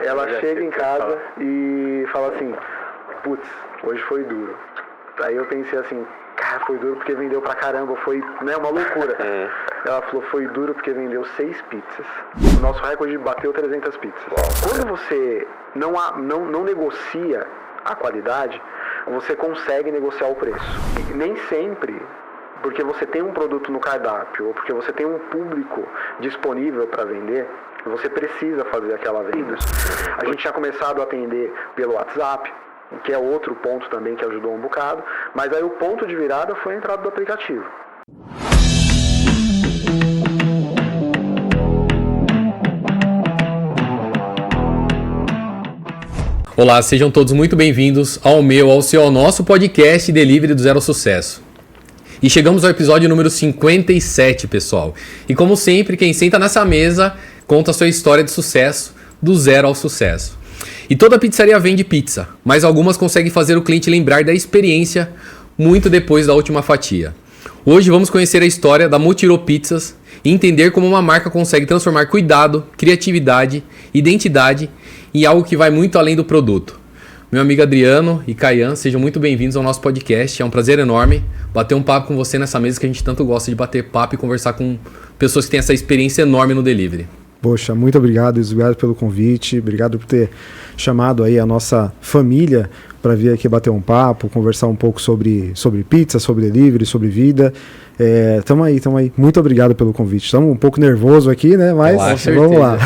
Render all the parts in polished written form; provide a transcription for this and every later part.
Ela chega em casa e fala assim, putz, hoje foi duro. Aí eu pensei assim, cara, foi duro porque vendeu pra caramba, foi, né, uma loucura. Ela falou, foi duro porque vendeu 6 pizzas. O nosso recorde bateu 300 pizzas. Quando você não negocia a qualidade, você consegue negociar o preço. E nem sempre, porque você tem um produto no cardápio, ou porque você tem um público disponível para vender, você precisa fazer aquela venda. A gente tinha começado a atender pelo WhatsApp, que é outro ponto também que ajudou um bocado, mas aí o ponto de virada foi a entrada do aplicativo. Olá, sejam todos muito bem-vindos ao nosso podcast Delivery do Zero ao Sucesso. E chegamos ao episódio número 57, pessoal. E como sempre, quem senta nessa mesa conta a sua história de sucesso, do zero ao sucesso. E toda pizzaria vende pizza, mas algumas conseguem fazer o cliente lembrar da experiência muito depois da última fatia. Hoje vamos conhecer a história da Motirô Pizzas e entender como uma marca consegue transformar cuidado, criatividade, identidade em algo que vai muito além do produto. Meu amigo Adriano e Caian, sejam muito bem-vindos ao nosso podcast. É um prazer enorme bater um papo com você nessa mesa que a gente tanto gosta de bater papo e conversar com pessoas que têm essa experiência enorme no delivery. Poxa, muito obrigado pelo convite, obrigado por ter chamado aí a nossa família para vir aqui bater um papo, conversar um pouco sobre pizza, sobre delivery, sobre vida. Tamo aí. Muito obrigado pelo convite. Estamos um pouco nervoso aqui, né? Mas vamos lá.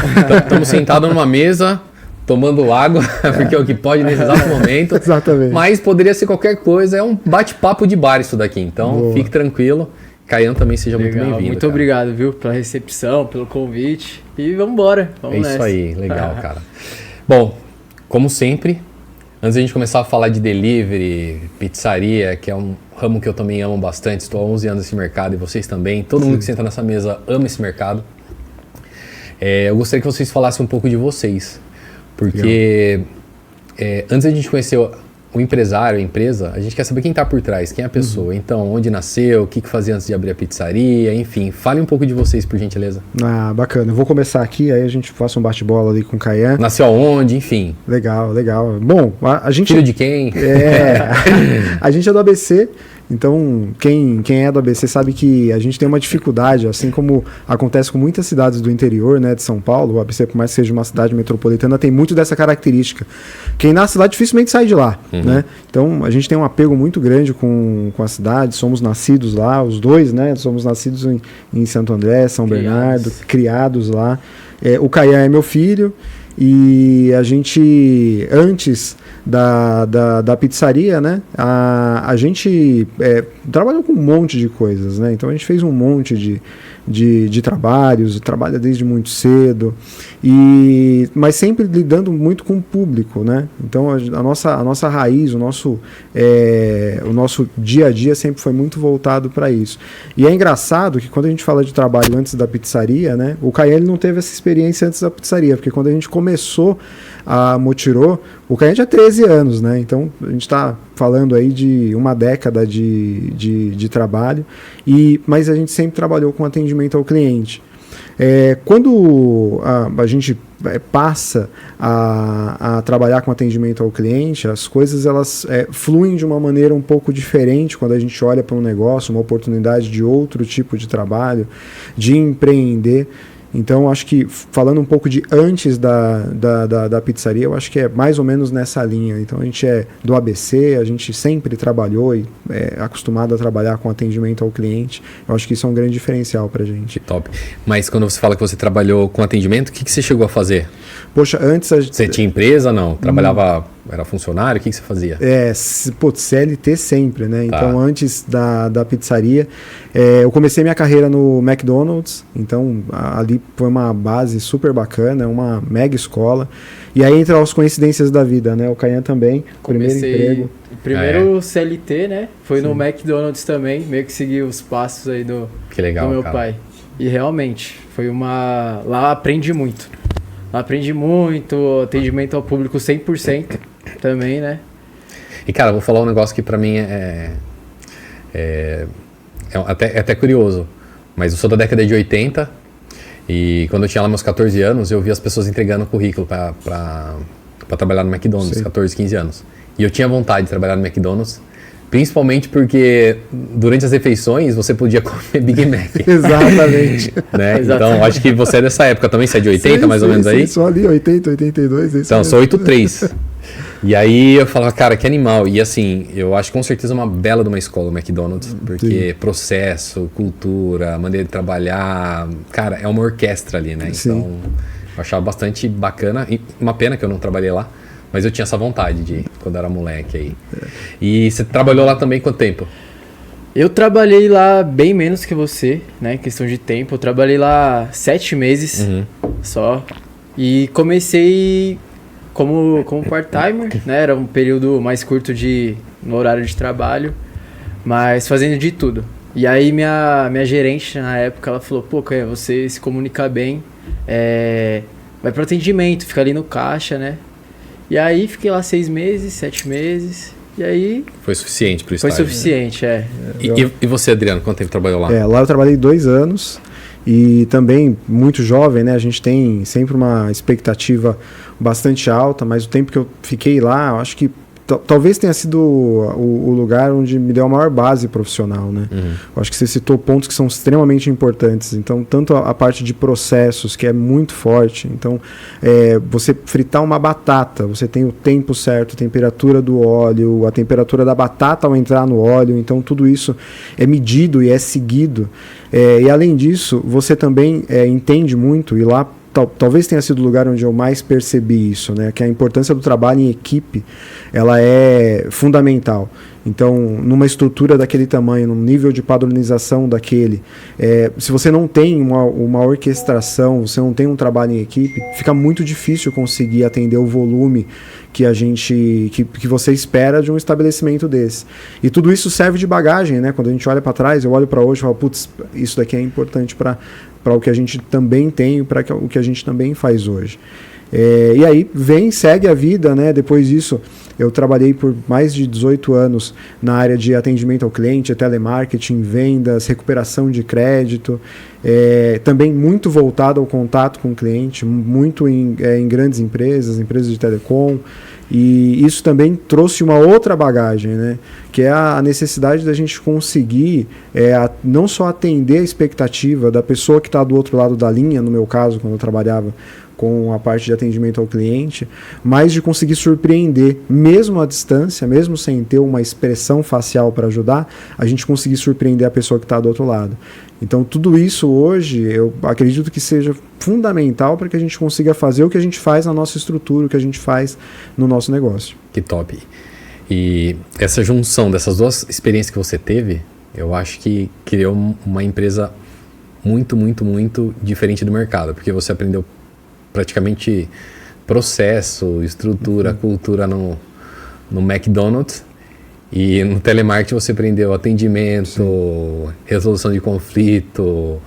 Estamos sentados numa mesa, tomando água, porque é o que pode nesse exato momento. Exatamente. Mas poderia ser qualquer coisa, é um bate-papo de bar isso daqui. Então, Boa. Fique tranquilo. Caian também seja Legal, muito bem-vindo. Muito obrigado, viu, pela recepção, pelo convite. E vamos embora. Vamos nessa. Isso aí, legal, cara. Bom, como sempre, antes de a gente começar a falar de delivery, pizzaria, que é um ramo que eu também amo bastante, estou há 11 anos nesse mercado e vocês também, todo mundo que senta nessa mesa ama esse mercado. Eu gostaria que vocês falassem um pouco de vocês, porque antes de a gente conhecer o empresário, a empresa, a gente quer saber quem está por trás, quem é a pessoa. Então, onde nasceu, o que fazia antes de abrir a pizzaria, enfim. Fale um pouco de vocês, por gentileza. Ah, bacana. Eu vou começar aqui, aí a gente faça um bate-bola ali com o Caian. Nasceu aonde, enfim. Legal. Bom, a gente... Filho de quem? A gente é do ABC, então quem é do ABC sabe que a gente tem uma dificuldade, assim como acontece com muitas cidades do interior, né, de São Paulo. O ABC, por mais que seja uma cidade metropolitana, tem muito dessa característica. Quem nasce lá dificilmente sai de lá, né? Então a gente tem um apego muito grande com a cidade, somos nascidos lá, os dois, né? Somos nascidos em Santo André, São Bernardo, criados lá. O Caian é meu filho. E a gente, antes da pizzaria, né, a gente trabalhou com um monte de coisas, né? Então a gente fez um monte de trabalhos, trabalha desde muito cedo, mas sempre lidando muito com o público, né? Então a nossa raiz, o nosso dia a dia sempre foi muito voltado para isso. E é engraçado que quando a gente fala de trabalho antes da pizzaria, né, o Caian não teve essa experiência antes da pizzaria, porque quando a gente começou a Motirô, o Caian tinha 13 anos, né? Então a gente está falando aí de uma década de trabalho, mas a gente sempre trabalhou com atendimento ao cliente. Quando a gente passa a trabalhar com atendimento ao cliente, as coisas elas fluem de uma maneira um pouco diferente quando a gente olha para um negócio, uma oportunidade de outro tipo de trabalho, de empreender. Então, acho que falando um pouco de antes da pizzaria, eu acho que é mais ou menos nessa linha. Então, a gente é do ABC, a gente sempre trabalhou e é acostumado a trabalhar com atendimento ao cliente. Eu acho que isso é um grande diferencial para a gente. Que top. Mas quando você fala que você trabalhou com atendimento, o que você chegou a fazer? Poxa, antes... Você tinha empresa, não? Trabalhava... Era funcionário? O que você fazia? CLT sempre, né? Tá. Então, antes da pizzaria, eu comecei minha carreira no McDonald's. Então, ali foi uma base super bacana, uma mega escola. E aí entra as coincidências da vida, né? O Caian também, primeiro emprego. Primeiro CLT, né? Foi no McDonald's também, meio que segui os passos aí do meu pai. E realmente, foi lá aprendi muito. Aprendi muito, atendimento ao público 100% também, né? E, cara, vou falar um negócio que pra mim é até curioso. Mas eu sou da década de 80 E quando eu tinha lá meus 14 anos, eu via as pessoas entregando currículo para trabalhar no McDonald's, 14, 15 anos. E eu tinha vontade de trabalhar no McDonald's, principalmente porque durante as refeições você podia comer Big Mac. Exatamente. Né? Então, acho que você é dessa época também, você é de 80 mais ou menos aí? Só ali, 80, 82. Então, sou 83. E aí eu falava, cara, que animal. E assim, eu acho com certeza uma bela de uma escola o McDonald's, porque processo, cultura, maneira de trabalhar, cara, é uma orquestra ali, né? Então, eu achava bastante bacana. E uma pena que eu não trabalhei lá, mas eu tinha essa vontade de ir quando eu era moleque aí. E você trabalhou lá também quanto tempo? Eu trabalhei lá bem menos que você, né? Questão de tempo. Eu trabalhei lá 7 meses só. E comecei como part-timer, né? Era um período mais curto no horário de trabalho, mas fazendo de tudo. E aí minha gerente na época, ela falou, pô, Caio, você se comunica bem, vai pro atendimento, fica ali no caixa, né? E aí fiquei lá 6 meses, 7 meses, e aí... Foi suficiente pro estágio. Foi suficiente, E você, Adriano, quanto tempo trabalhou lá? Lá eu trabalhei 2 anos. E também muito jovem, né? A gente tem sempre uma expectativa bastante alta, mas o tempo que eu fiquei lá, eu acho que talvez tenha sido o lugar onde me deu a maior base profissional, né? Eu acho que você citou pontos que são extremamente importantes. Então, tanto a parte de processos, que é muito forte. Então, você fritar uma batata, você tem o tempo certo, a temperatura do óleo, a temperatura da batata ao entrar no óleo. Então, tudo isso é medido e é seguido. E, além disso, você também entende muito, e lá talvez tenha sido o lugar onde eu mais percebi isso, né? Que a importância do trabalho em equipe, ela é fundamental. Então, numa estrutura daquele tamanho, num nível de padronização daquele, se você não tem uma orquestração, você não tem um trabalho em equipe, fica muito difícil conseguir atender o volume que que você espera de um estabelecimento desse. E tudo isso serve de bagagem, né? Quando a gente olha para trás, eu olho para hoje e falo, putz, isso daqui é importante para o que a gente também tem, para o que a gente também faz hoje. E aí segue a vida, né? Depois disso, eu trabalhei por mais de 18 anos na área de atendimento ao cliente, telemarketing, vendas, recuperação de crédito, também muito voltado ao contato com o cliente, muito em grandes empresas de telecom. E isso também trouxe uma outra bagagem, né? Que é a necessidade da gente conseguir não só atender a expectativa da pessoa que está do outro lado da linha, no meu caso, quando eu trabalhava com a parte de atendimento ao cliente, mas de conseguir surpreender, mesmo à distância, mesmo sem ter uma expressão facial para ajudar, a gente conseguir surpreender a pessoa que está do outro lado. Então, tudo isso hoje, eu acredito que seja fundamental para que a gente consiga fazer o que a gente faz na nossa estrutura, o que a gente faz no nosso negócio. Que top. E essa junção dessas duas experiências que você teve, eu acho que criou uma empresa muito, muito, muito diferente do mercado, porque você aprendeu praticamente processo, estrutura, cultura no McDonald's, e no telemarketing você aprendeu atendimento, resolução de conflito,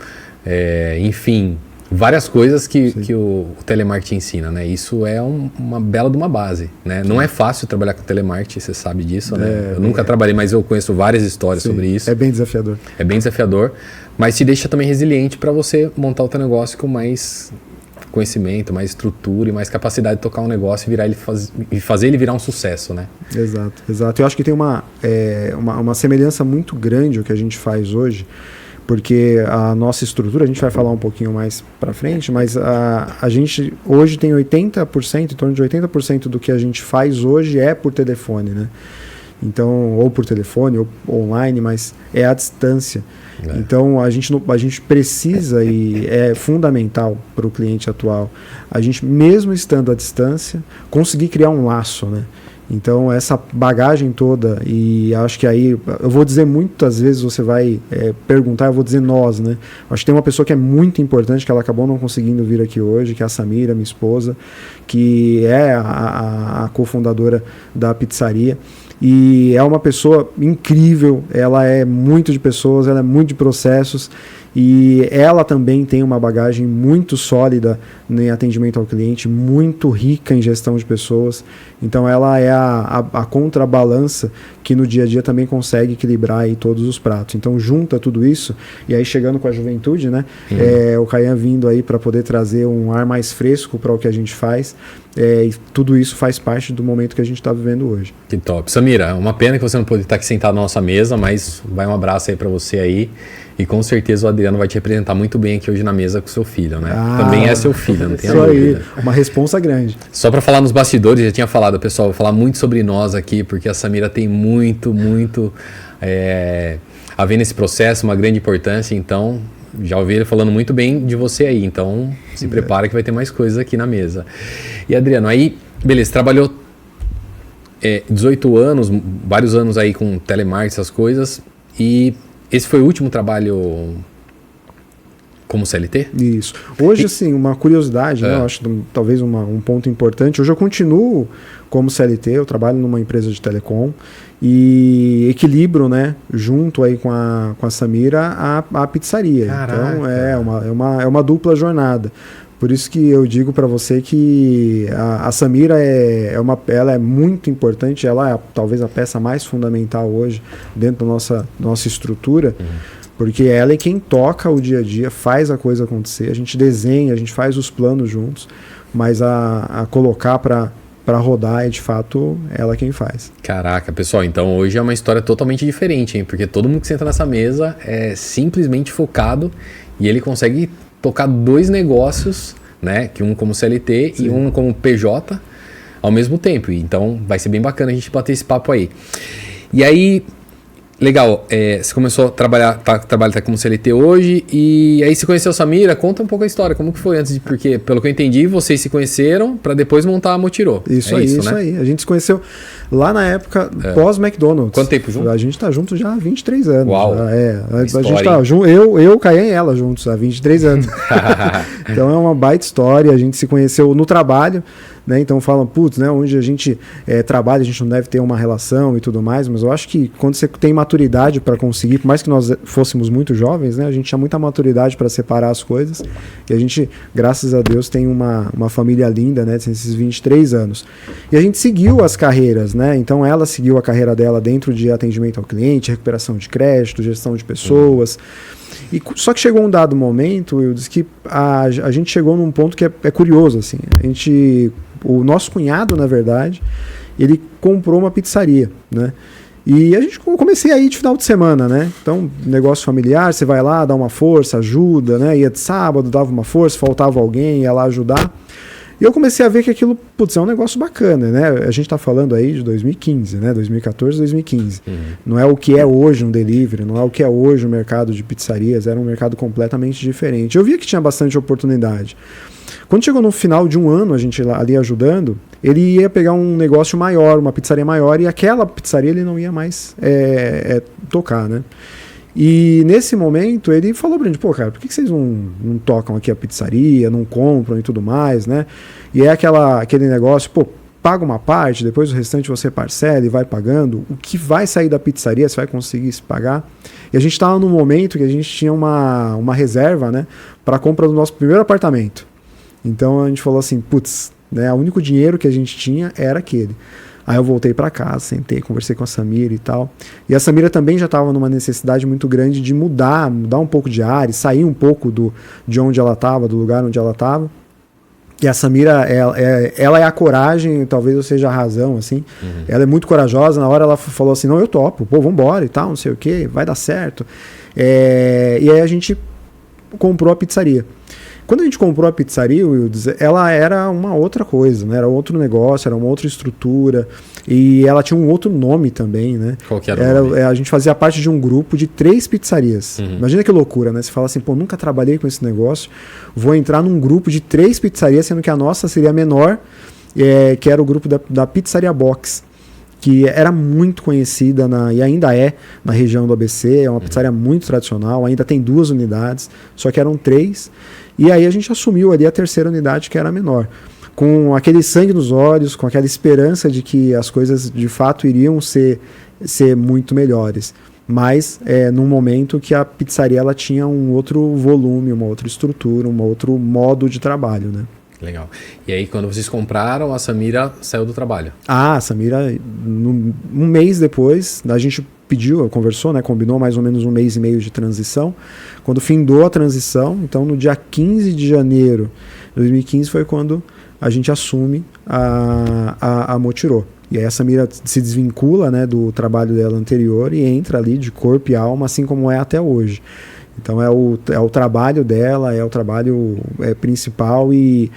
enfim, várias coisas que o telemarketing ensina, né? Isso é uma bela de uma base, né? Não é fácil trabalhar com telemarketing, você sabe disso, né? Eu nunca trabalhei, mas eu conheço várias histórias sobre isso. É bem desafiador. É bem desafiador, mas te deixa também resiliente para você montar o teu negócio com mais conhecimento, mais estrutura e mais capacidade de tocar um negócio e fazer ele virar um sucesso, né? Exato. Eu acho que tem uma semelhança muito grande o que a gente faz hoje, porque a nossa estrutura, a gente vai falar um pouquinho mais para frente, mas a gente hoje tem 80%, em torno de 80% do que a gente faz hoje é por telefone, né? Então, ou por telefone, ou online, mas é à distância. Então, a gente precisa, e é fundamental para o cliente atual, a gente, mesmo estando à distância, conseguir criar um laço, né? Então, essa bagagem toda, e acho que aí, eu vou dizer muitas vezes, você vai perguntar, eu vou dizer nós, né? Acho que tem uma pessoa que é muito importante, que ela acabou não conseguindo vir aqui hoje, que é a Samira, minha esposa, que é a cofundadora da pizzaria. E é uma pessoa incrível, ela é muito de pessoas, ela é muito de processos, E ela também tem uma bagagem muito sólida em atendimento ao cliente, muito rica em gestão de pessoas. Então ela é a contrabalança que no dia a dia também consegue equilibrar aí todos os pratos. Então junta tudo isso, e aí chegando com a juventude, né? O Caian vindo aí para poder trazer um ar mais fresco para o que a gente faz. E tudo isso faz parte do momento que a gente está vivendo hoje. Que top. Samira, uma pena que você não pôde estar aqui sentado na nossa mesa, mas vai um abraço aí para você aí. E com certeza o Adriano vai te representar muito bem aqui hoje na mesa com seu filho, né? Também é seu filho, não tem dúvida. Aí, uma responsa grande. Só para falar nos bastidores, já tinha falado, pessoal, vou falar muito sobre nós aqui, porque a Samira tem muito a ver nesse processo, uma grande importância, então já ouvi ele falando muito bem de você aí, então se prepara que vai ter mais coisas aqui na mesa. E Adriano, aí, beleza, trabalhou 18 anos, vários anos aí com telemarketing, essas coisas, e esse foi o último trabalho como CLT? Isso. Hoje, assim, uma curiosidade, né? Eu acho talvez um ponto importante. Hoje eu continuo como CLT, eu trabalho numa empresa de telecom e equilibro, né, junto aí com a Samira, a pizzaria. Caraca. Então é uma dupla jornada. Por isso que eu digo para você que a Samira ela é muito importante, ela é talvez a peça mais fundamental hoje dentro da nossa estrutura, porque ela é quem toca o dia a dia, faz a coisa acontecer, a gente desenha, a gente faz os planos juntos, mas a colocar para rodar é de fato ela quem faz. Caraca, pessoal, então hoje é uma história totalmente diferente, hein? Porque todo mundo que senta nessa mesa é simplesmente focado e ele consegue tocar 2 negócios, né? Que um como CLT Sim. e um como PJ ao mesmo tempo. Então vai ser bem bacana a gente bater esse papo aí. E aí, legal, você começou a trabalhar como CLT hoje e aí você conheceu a Samira. Conta um pouco a história, como que foi antes porque pelo que eu entendi, vocês se conheceram para depois montar a Motirô. Isso aí. A gente se conheceu lá na época pós-McDonald's. Quanto tempo junto? A gente tá junto já há 23 anos. Uau! A gente tá junto, eu, Caian e ela juntos há 23 anos. Então é uma baita história, a gente se conheceu no trabalho, né? Então falam, putz, né? Onde a gente trabalha, a gente não deve ter uma relação e tudo mais, mas eu acho que quando você tem maturidade para conseguir, por mais que nós fôssemos muito jovens, né? A gente tinha muita maturidade para separar as coisas e a gente, graças a Deus, tem uma família linda, né? Esses 23 anos. E a gente seguiu as carreiras, né? Então ela seguiu a carreira dela dentro de atendimento ao cliente, recuperação de crédito, gestão de pessoas. E só que chegou um dado momento, eu disse que a gente chegou num ponto que é curioso, assim. O nosso cunhado, na verdade, ele comprou uma pizzaria, né? E a gente comecei a ir de final de semana, né? Então, negócio familiar, você vai lá, dá uma força, ajuda, né? Ia de sábado, dava uma força, faltava alguém, ia lá ajudar. E eu comecei a ver que aquilo, putz, é um negócio bacana, né? A gente está falando aí de 2015, né? 2014, 2015. Não é o que é hoje um delivery, não é o que é hoje o mercado de pizzarias, era um mercado completamente diferente. Eu via que tinha bastante oportunidade. Quando chegou no final de um ano, a gente ali ajudando, ele ia pegar um negócio maior, uma pizzaria maior, e aquela pizzaria ele não ia mais tocar, né? E nesse momento ele falou pra gente, pô, cara, por que vocês não tocam aqui a pizzaria, não compram e tudo mais, né? E é aquele negócio, pô, paga uma parte, depois o restante você parcela e vai pagando. O que vai sair da pizzaria, você vai conseguir se pagar. E a gente estava num momento que a gente tinha uma reserva, né, para a compra do nosso primeiro apartamento. Então a gente falou assim, putz, né, o único dinheiro que a gente tinha era aquele. Aí eu voltei para casa, sentei, conversei com a Samira e tal. E a Samira também já estava numa necessidade muito grande de mudar um pouco de área, sair um pouco de onde ela estava, do lugar onde ela estava. E a Samira, ela é a coragem, talvez eu seja a razão, assim. Ela é muito corajosa. Na hora ela falou assim, não, eu topo, pô, vambora e tal, não sei o quê, vai dar certo. E aí a gente comprou a pizzaria. Quando a gente comprou a pizzaria, ela era uma outra coisa, né? Era outro negócio, era uma outra estrutura e ela tinha um outro nome também, né? Qual que era o nome? A gente fazia parte de um grupo de 3 pizzarias. Imagina que loucura, né? Você fala assim, pô, nunca trabalhei com esse negócio, vou entrar num grupo de 3 pizzarias, sendo que a nossa seria a menor, que era o grupo da Pizzaria Box, que era muito conhecida e ainda é na região do ABC, é uma pizzaria muito tradicional, ainda tem 2 unidades, só que eram 3. E aí a gente assumiu ali a 3ª unidade, que era a menor. Com aquele sangue nos olhos, com aquela esperança de que as coisas de fato iriam ser muito melhores. mas num momento que a pizzaria ela tinha um outro volume, uma outra estrutura, um outro modo de trabalho, né? Legal. E aí, quando vocês compraram, a Samira saiu do trabalho? A Samira, um mês depois, a gente pediu, conversou, né, combinou mais ou menos 1 mês e meio de transição. Quando findou a transição, então no dia 15 de janeiro de 2015 foi quando a gente assume a Motirô. E aí a Samira se desvincula, né, do trabalho dela anterior e entra ali de corpo e alma, assim como é até hoje. Então é o trabalho dela, é o trabalho principal e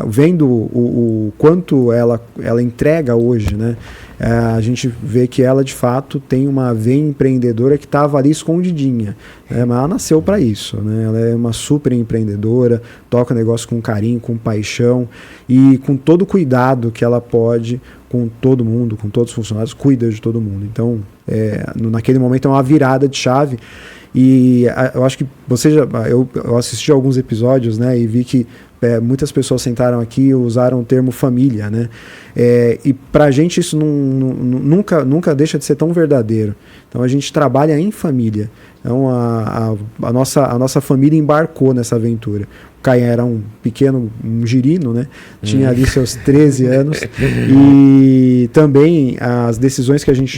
vendo o quanto ela entrega hoje, né? A gente vê que ela de fato tem uma veia empreendedora que estava ali escondidinha, né? Mas ela nasceu para isso, né? Ela é uma super empreendedora, toca o negócio com carinho, com paixão e com todo o cuidado que ela pode com todo mundo, com todos os funcionários, cuida de todo mundo. Então naquele momento é uma virada de chave. E eu acho que eu assisti a alguns episódios, né, e vi que muitas pessoas sentaram aqui e usaram o termo família, né, e pra gente isso nunca deixa de ser tão verdadeiro. Então a gente trabalha em família. Então a nossa família embarcou nessa aventura. O Caian era um girino, né? Tinha ali seus 13 anos. E também as decisões que a gente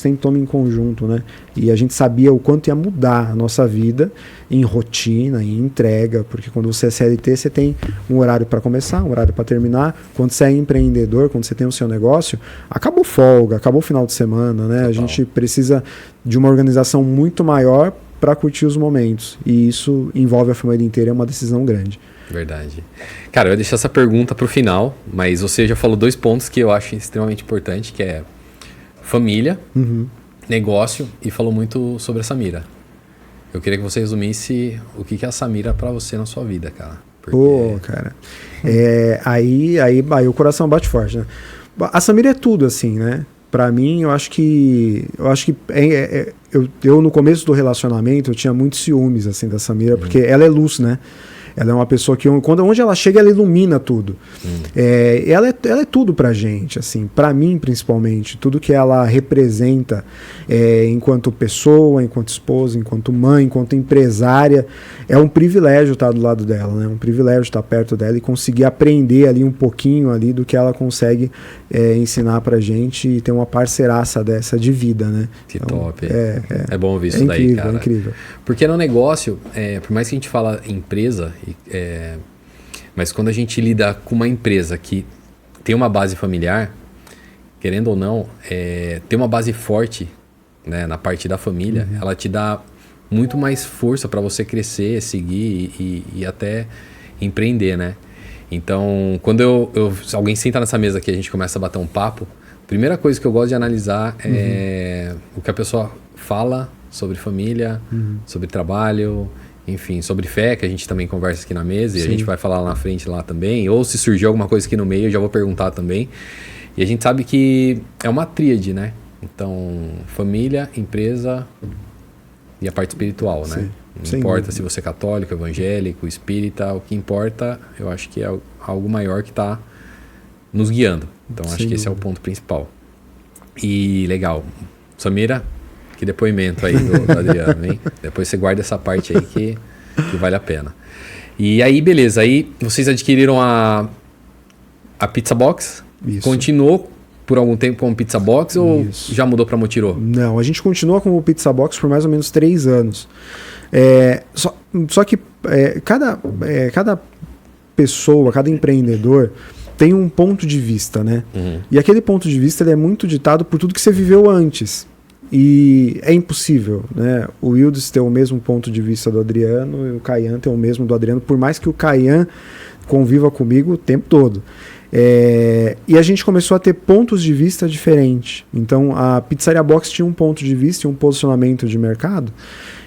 sempre toma em conjunto, né? E a gente sabia o quanto ia mudar a nossa vida em rotina, em entrega, porque quando você é CLT, você tem um horário para começar, um horário para terminar. Quando você é empreendedor, quando você tem o seu negócio, acabou folga, acabou o final de semana, né? Total. A gente precisa de uma organização muito maior para curtir os momentos. E isso envolve a família inteira, é uma decisão grande. Verdade. Cara, eu ia deixar essa pergunta para o final, mas você já falou 2 pontos que eu acho extremamente importantes, que é família, negócio, e falou muito sobre a Samira. Eu queria que você resumisse o que é a Samira para você na sua vida, cara. Pô, cara. Aí o coração bate forte, né? A Samira é tudo, assim, né? Pra mim, eu acho que eu no começo do relacionamento eu tinha muitos ciúmes assim da Samira, porque ela é luz, né? Ela é uma pessoa que onde ela chega, ela ilumina tudo. Ela é tudo pra gente, assim, pra mim principalmente, tudo que ela representa enquanto pessoa, enquanto esposa, enquanto mãe, enquanto empresária, é um privilégio estar do lado dela, né? Um privilégio estar perto dela e conseguir aprender ali um pouquinho ali do que ela consegue ensinar pra gente e ter uma parceiraça dessa de vida, né? Que então, top. É bom ouvir isso daí, cara. É incrível. Porque no negócio, por mais que a gente fala empresa, mas quando a gente lida com uma empresa que tem uma base familiar, querendo ou não, ter uma base forte, né, na parte da família, ela te dá muito mais força para você crescer, seguir e até empreender, né? Então, quando se alguém senta nessa mesa aqui e a gente começa a bater um papo, a primeira coisa que eu gosto de analisar é o que a pessoa fala sobre família, sobre trabalho, enfim, sobre fé, que a gente também conversa aqui na mesa. Sim. E a gente vai falar lá na frente lá também, ou se surgir alguma coisa aqui no meio, eu já vou perguntar também. E a gente sabe que é uma tríade, né? Então, família, empresa e a parte espiritual, né? Não importa se você é católico, evangélico, espírita, o que importa, eu acho que é algo maior que está nos guiando. Então, acho que esse é o ponto principal. E legal. Samira, que depoimento aí do Adriano, hein? Depois você guarda essa parte aí que vale a pena. E aí, beleza. Aí vocês adquiriram a Pizza Box. Isso. Continuou por algum tempo com Pizza Box ou já mudou para Motirô? Não, a gente continua com o Pizza Box por mais ou menos 3 anos. Só que cada pessoa, cada empreendedor tem um ponto de vista, né? E aquele ponto de vista ele é muito ditado por tudo que você viveu antes. E é impossível, né? O Wildes ter o mesmo ponto de vista do Adriano e o Caian ter o mesmo do Adriano, por mais que o Caian conviva comigo o tempo todo. E a gente começou a ter pontos de vista diferentes. Então a Pizzaria Box tinha um ponto de vista e um posicionamento de mercado,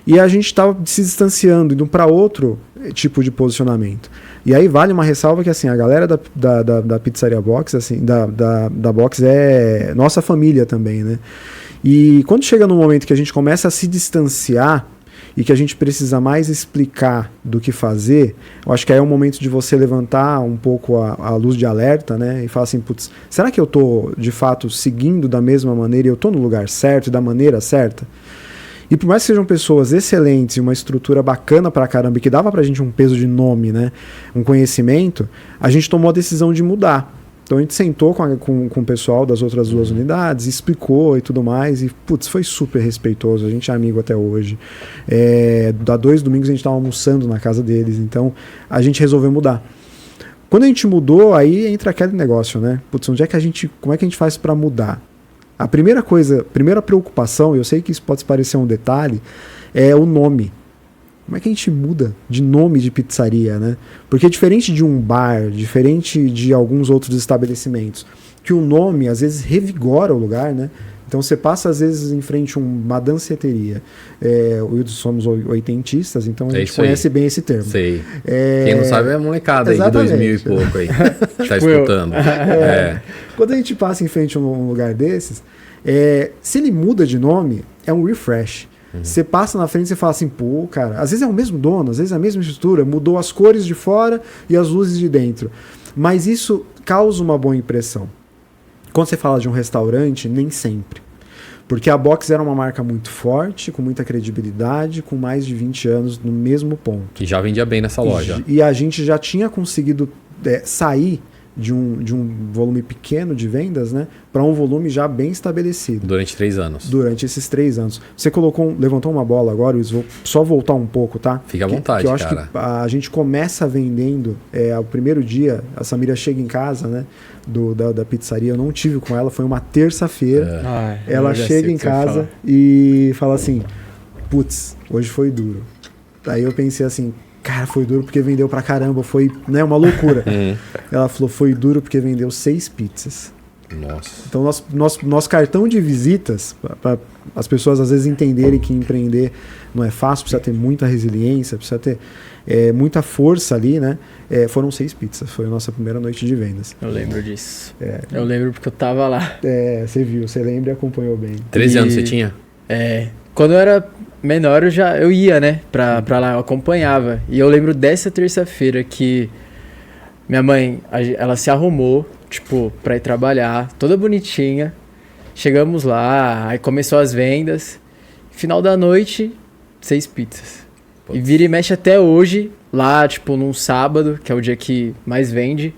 e a gente estava se distanciando, indo para outro tipo de posicionamento. E aí vale uma ressalva que assim, a galera da Pizzaria Box, assim, da Box é nossa família também, né? E quando chega no momento que a gente começa a se distanciar e que a gente precisa mais explicar do que fazer, eu acho que aí é o momento de você levantar um pouco a luz de alerta, né? E falar assim, putz, será que eu estou de fato seguindo da mesma maneira e eu estou no lugar certo e da maneira certa? E por mais que sejam pessoas excelentes e uma estrutura bacana pra caramba, e que dava pra gente um peso de nome, né? Um conhecimento, a gente tomou a decisão de mudar. Então a gente sentou com o pessoal das outras 2 unidades, explicou e tudo mais, e putz, foi super respeitoso, a gente é amigo até hoje. Há 2 domingos a gente estava almoçando na casa deles, então a gente resolveu mudar. Quando a gente mudou, aí entra aquele negócio, né? Putz, como é que a gente faz para mudar? A primeira preocupação, eu sei que isso pode parecer um detalhe, é o nome. Como é que a gente muda de nome de pizzaria, né? Porque diferente de um bar, diferente de alguns outros estabelecimentos, que o nome às vezes revigora o lugar, né? Então você passa às vezes em frente a uma danceteria. Somos oitentistas, então a gente conhece bem esse termo. Sei. Quem não sabe é a molecada aí de 2000 e pouco aí. Tá escutando. Quando a gente passa em frente a um lugar desses, se ele muda de nome, é um refresh. Você passa na frente e você fala assim, pô, cara, às vezes é o mesmo dono, às vezes é a mesma estrutura, mudou as cores de fora e as luzes de dentro. Mas isso causa uma boa impressão. Quando você fala de um restaurante, nem sempre. Porque a Box era uma marca muito forte, com muita credibilidade, com mais de 20 anos no mesmo ponto. E já vendia bem nessa loja. E a gente já tinha conseguido sair de um volume pequeno de vendas, né, para um volume já bem estabelecido. Durante 3 anos. Durante esses 3 anos. Você levantou uma bola agora, Luiz, vou só voltar um pouco, tá? Fica à vontade, que eu acho cara. Que a gente começa vendendo, o primeiro dia, a Samira chega em casa, né, da pizzaria, eu não tive com ela, foi uma terça-feira. Ela chega em casa e fala assim, putz, hoje foi duro. Aí eu pensei assim, cara, foi duro porque vendeu pra caramba, foi, né, uma loucura. Ela falou, foi duro porque vendeu 6 pizzas. Nossa. Então, nosso cartão de visitas, para as pessoas às vezes entenderem que empreender não é fácil, precisa ter muita resiliência, precisa ter muita força ali, né? Foram 6 pizzas, foi a nossa primeira noite de vendas. Eu lembro disso. Eu lembro porque eu tava lá. Você viu, você lembra e acompanhou bem. 13 anos você tinha? Quando eu era menor, eu ia, né, pra lá, eu acompanhava. E eu lembro dessa terça-feira que minha mãe, ela se arrumou, tipo, pra ir trabalhar, toda bonitinha. Chegamos lá, aí começou as vendas. Final da noite, 6 pizzas. Putz. E vira e mexe até hoje, lá, tipo, num sábado, que é o dia que mais vende,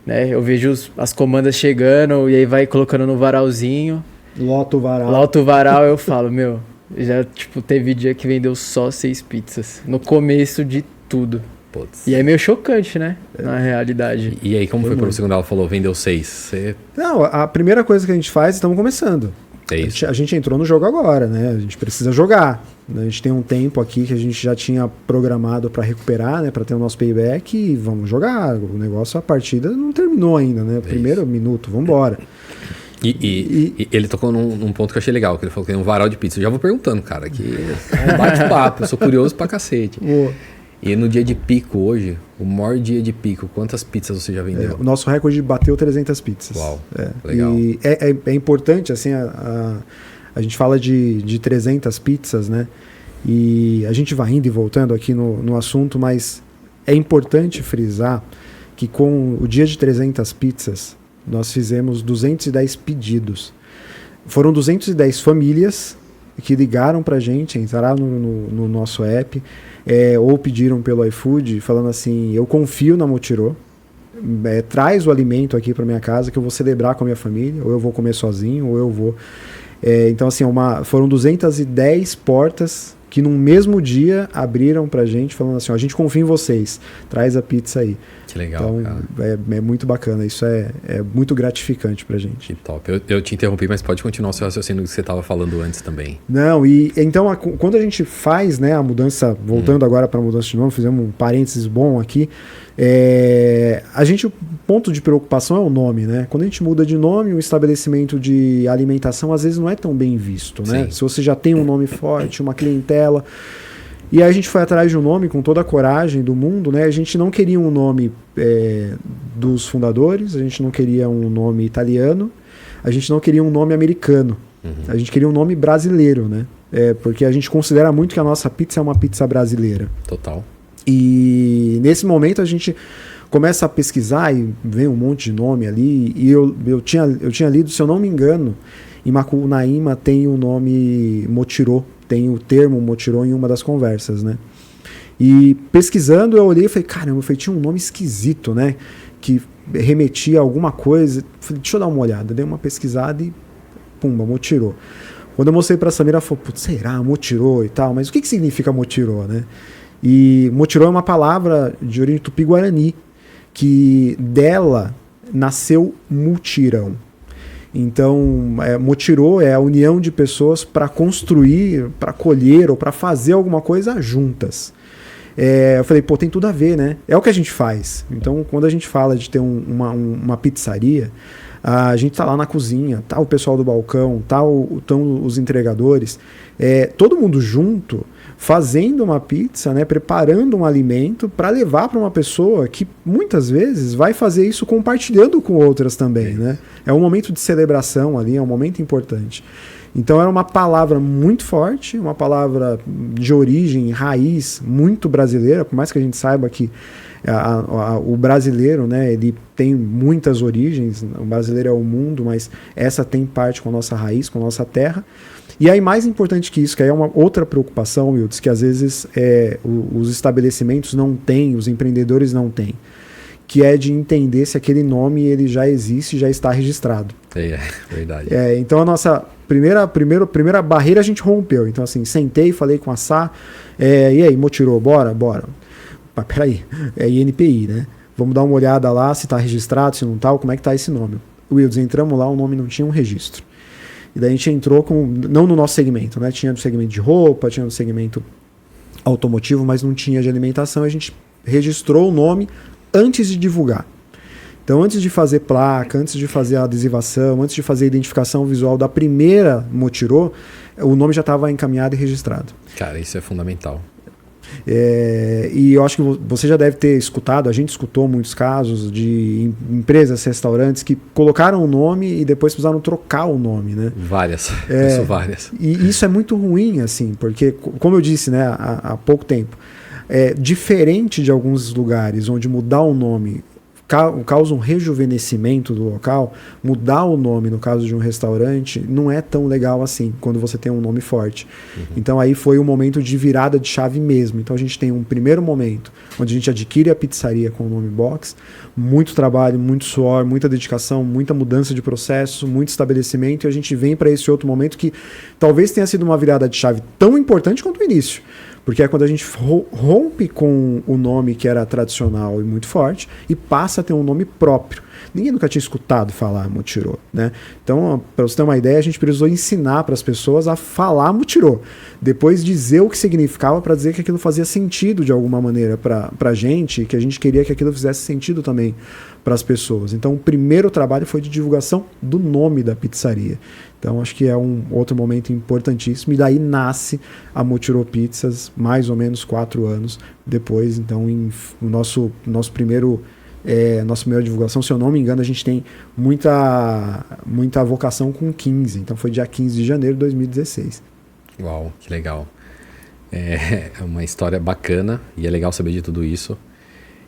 né? Eu vejo as comandas chegando e aí vai colocando no varalzinho. Lota o varal, eu falo, meu... Já, tipo, teve dia que vendeu só 6 pizzas. No começo de tudo. Putz. E é meio chocante, né? Na realidade. E aí, como foi pra você quando ela falou, vendeu 6? Não, a primeira coisa que a gente faz, estamos começando. É isso. A gente entrou no jogo agora, né? A gente precisa jogar. A gente tem um tempo aqui que a gente já tinha programado para recuperar, né? Para ter o nosso payback e vamos jogar. O negócio, a partida não terminou ainda, né? Primeiro minuto, vamos embora. E ele tocou num ponto que eu achei legal, que ele falou que tem um varal de pizza. Eu já vou perguntando, cara, que é um bate-papo, eu sou curioso pra cacete. E no dia de pico hoje, o maior dia de pico, quantas pizzas você já vendeu? O nosso recorde bateu 300 pizzas. Uau, legal. E é importante, assim, a gente fala de 300 pizzas, né? E a gente vai indo e voltando aqui no assunto, mas é importante frisar que com o dia de 300 pizzas, nós fizemos 210 pedidos. Foram 210 famílias que ligaram pra gente, entraram no nosso app, ou pediram pelo iFood, falando assim, eu confio na Motirô, traz o alimento aqui pra minha casa que eu vou celebrar com a minha família, ou eu vou comer sozinho, ou eu vou... então, assim, foram 210 portas que num mesmo dia abriram pra gente, falando assim, a gente confia em vocês, traz a pizza aí. Que legal, então, cara. É muito bacana, isso é muito gratificante pra gente. Que top. Eu te interrompi, mas pode continuar o seu raciocínio que você estava falando antes também. Não, e então quando a gente faz, né, a mudança, voltando agora para a mudança de nome, fizemos um parênteses bom aqui, o ponto de preocupação é o nome, né? Quando a gente muda de nome, um estabelecimento de alimentação às vezes não é tão bem visto, né? Sim. Se você já tem um nome forte, uma clientela... E aí a gente foi atrás de um nome com toda a coragem do mundo, né? A gente não queria um nome dos fundadores, a gente não queria um nome italiano, a gente não queria um nome americano, a gente queria um nome brasileiro, né? Porque a gente considera muito que a nossa pizza é uma pizza brasileira. Total. E nesse momento a gente começa a pesquisar e vem um monte de nome ali, e eu tinha lido, se eu não me engano, em Macunaíma tem o nome Motirô, tem o termo motirô em uma das conversas, né? E pesquisando eu olhei e falei, caramba, tinha um nome esquisito, né? Que remetia a alguma coisa. Falei, deixa eu dar uma olhada. Dei uma pesquisada e pumba, motirô. Quando eu mostrei pra Samira, ela falou, putz, será motirô e tal? Mas o que significa motirô, né? E motirô é uma palavra de origem tupi-guarani, que dela nasceu mutirão. Então, motirô é a união de pessoas para construir, para colher ou para fazer alguma coisa juntas. Eu falei, pô, tem tudo a ver, né? É o que a gente faz. Então, quando a gente fala de ter uma pizzaria, a gente tá lá na cozinha, tá o pessoal do balcão, estão os entregadores, todo mundo junto, fazendo uma pizza, né, preparando um alimento para levar para uma pessoa que muitas vezes vai fazer isso compartilhando com outras também, né? É um momento de celebração ali, é um momento importante. Então era uma palavra muito forte, uma palavra de origem, raiz, muito brasileira, por mais que a gente saiba que o brasileiro, né, ele tem muitas origens, o brasileiro é o mundo, mas essa tem parte com a nossa raiz, com a nossa terra. E aí, mais importante que isso, que aí é uma outra preocupação, Wildes, que às vezes os estabelecimentos não têm, os empreendedores não têm, que é de entender se aquele nome ele já existe, já está registrado. Verdade. Então a nossa primeira barreira a gente rompeu. Então assim, sentei, falei com a Sá, e aí, motirô, bora. Mas peraí, é INPI, né? Vamos dar uma olhada lá, se está registrado, se não está, como é que está esse nome. Wildes, entramos lá, o nome não tinha um registro. E daí a gente entrou não no nosso segmento, né? Tinha do segmento de roupa, tinha do segmento automotivo, mas não tinha de alimentação. A gente registrou o nome antes de divulgar. Então, antes de fazer placa, antes de fazer a adesivação, antes de fazer a identificação visual da primeira motirô, o nome já estava encaminhado e registrado. Cara, isso é fundamental. E eu acho que você já deve ter escutado, a gente escutou muitos casos de empresas, restaurantes que colocaram o nome e depois precisaram trocar o nome, né? Várias. E isso é muito ruim, assim, porque, como eu disse, né, há pouco tempo, diferente de alguns lugares onde mudar o nome causa um rejuvenescimento do local, mudar o nome no caso de um restaurante não é tão legal assim quando você tem um nome forte. Então aí foi um momento de virada de chave mesmo. Então a gente tem um primeiro momento onde a gente adquire a pizzaria com o nome Box, muito trabalho, muito suor, muita dedicação, muita mudança de processo, muito estabelecimento, e a gente vem para esse outro momento que talvez tenha sido uma virada de chave tão importante quanto o início. Porque é quando a gente rompe com o nome que era tradicional e muito forte e passa a ter um nome próprio. Ninguém nunca tinha escutado falar motirô, né? Então, para você ter uma ideia, a gente precisou ensinar para as pessoas a falar motirô. Depois dizer o que significava para dizer que aquilo fazia sentido de alguma maneira para a gente e que a gente queria que aquilo fizesse sentido também para as pessoas. Então, o primeiro trabalho foi de divulgação do nome da pizzaria. Então, acho que é um outro momento importantíssimo. E daí nasce a Motirô Pizzas, mais ou menos 4 anos depois. Então, nossa primeira divulgação, se eu não me engano, a gente tem muita vocação com 15. Então, foi dia 15 de janeiro de 2016. Uau, que legal. É uma história bacana e é legal saber de tudo isso.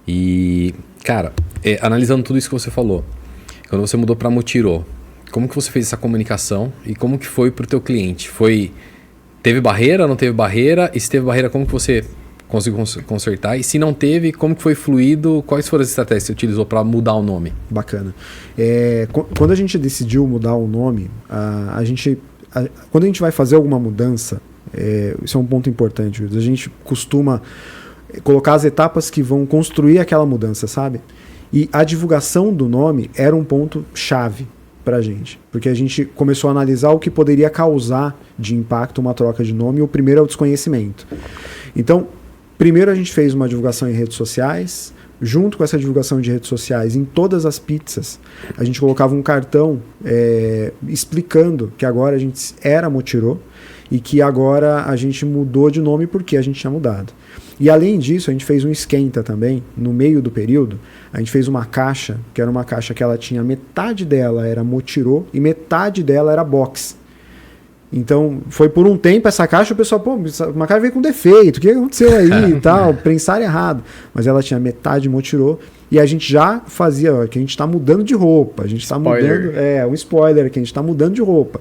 E, cara, analisando tudo isso que você falou, quando você mudou para Motirô, como que você fez essa comunicação e como que foi para o teu cliente? Teve barreira, não teve barreira? E se teve barreira, como que você conseguiu consertar? E se não teve, como que foi fluido? Quais foram as estratégias que você utilizou para mudar o nome? Bacana. Quando a gente decidiu mudar o nome, quando a gente vai fazer alguma mudança, isso é um ponto importante. A gente costuma colocar as etapas que vão construir aquela mudança, sabe? E a divulgação do nome era um ponto chave pra gente, porque a gente começou a analisar o que poderia causar de impacto uma troca de nome, e o primeiro é o desconhecimento. Então, primeiro a gente fez uma divulgação em redes sociais, junto com essa divulgação de redes sociais, em todas as pizzas, a gente colocava um cartão explicando que agora a gente era Motirô e que agora a gente mudou de nome porque a gente tinha mudado. E além disso, a gente fez um esquenta também, no meio do período, a gente fez uma caixa, que era uma caixa que ela tinha, metade dela era Motirô e metade dela era Box. Então, foi por um tempo essa caixa, o pessoal, uma caixa veio com defeito, o que aconteceu aí e tal, pensaram errado. Mas ela tinha metade Motirô e a gente já fazia, que a gente está mudando de roupa, a gente está mudando, um spoiler, que a gente está mudando de roupa.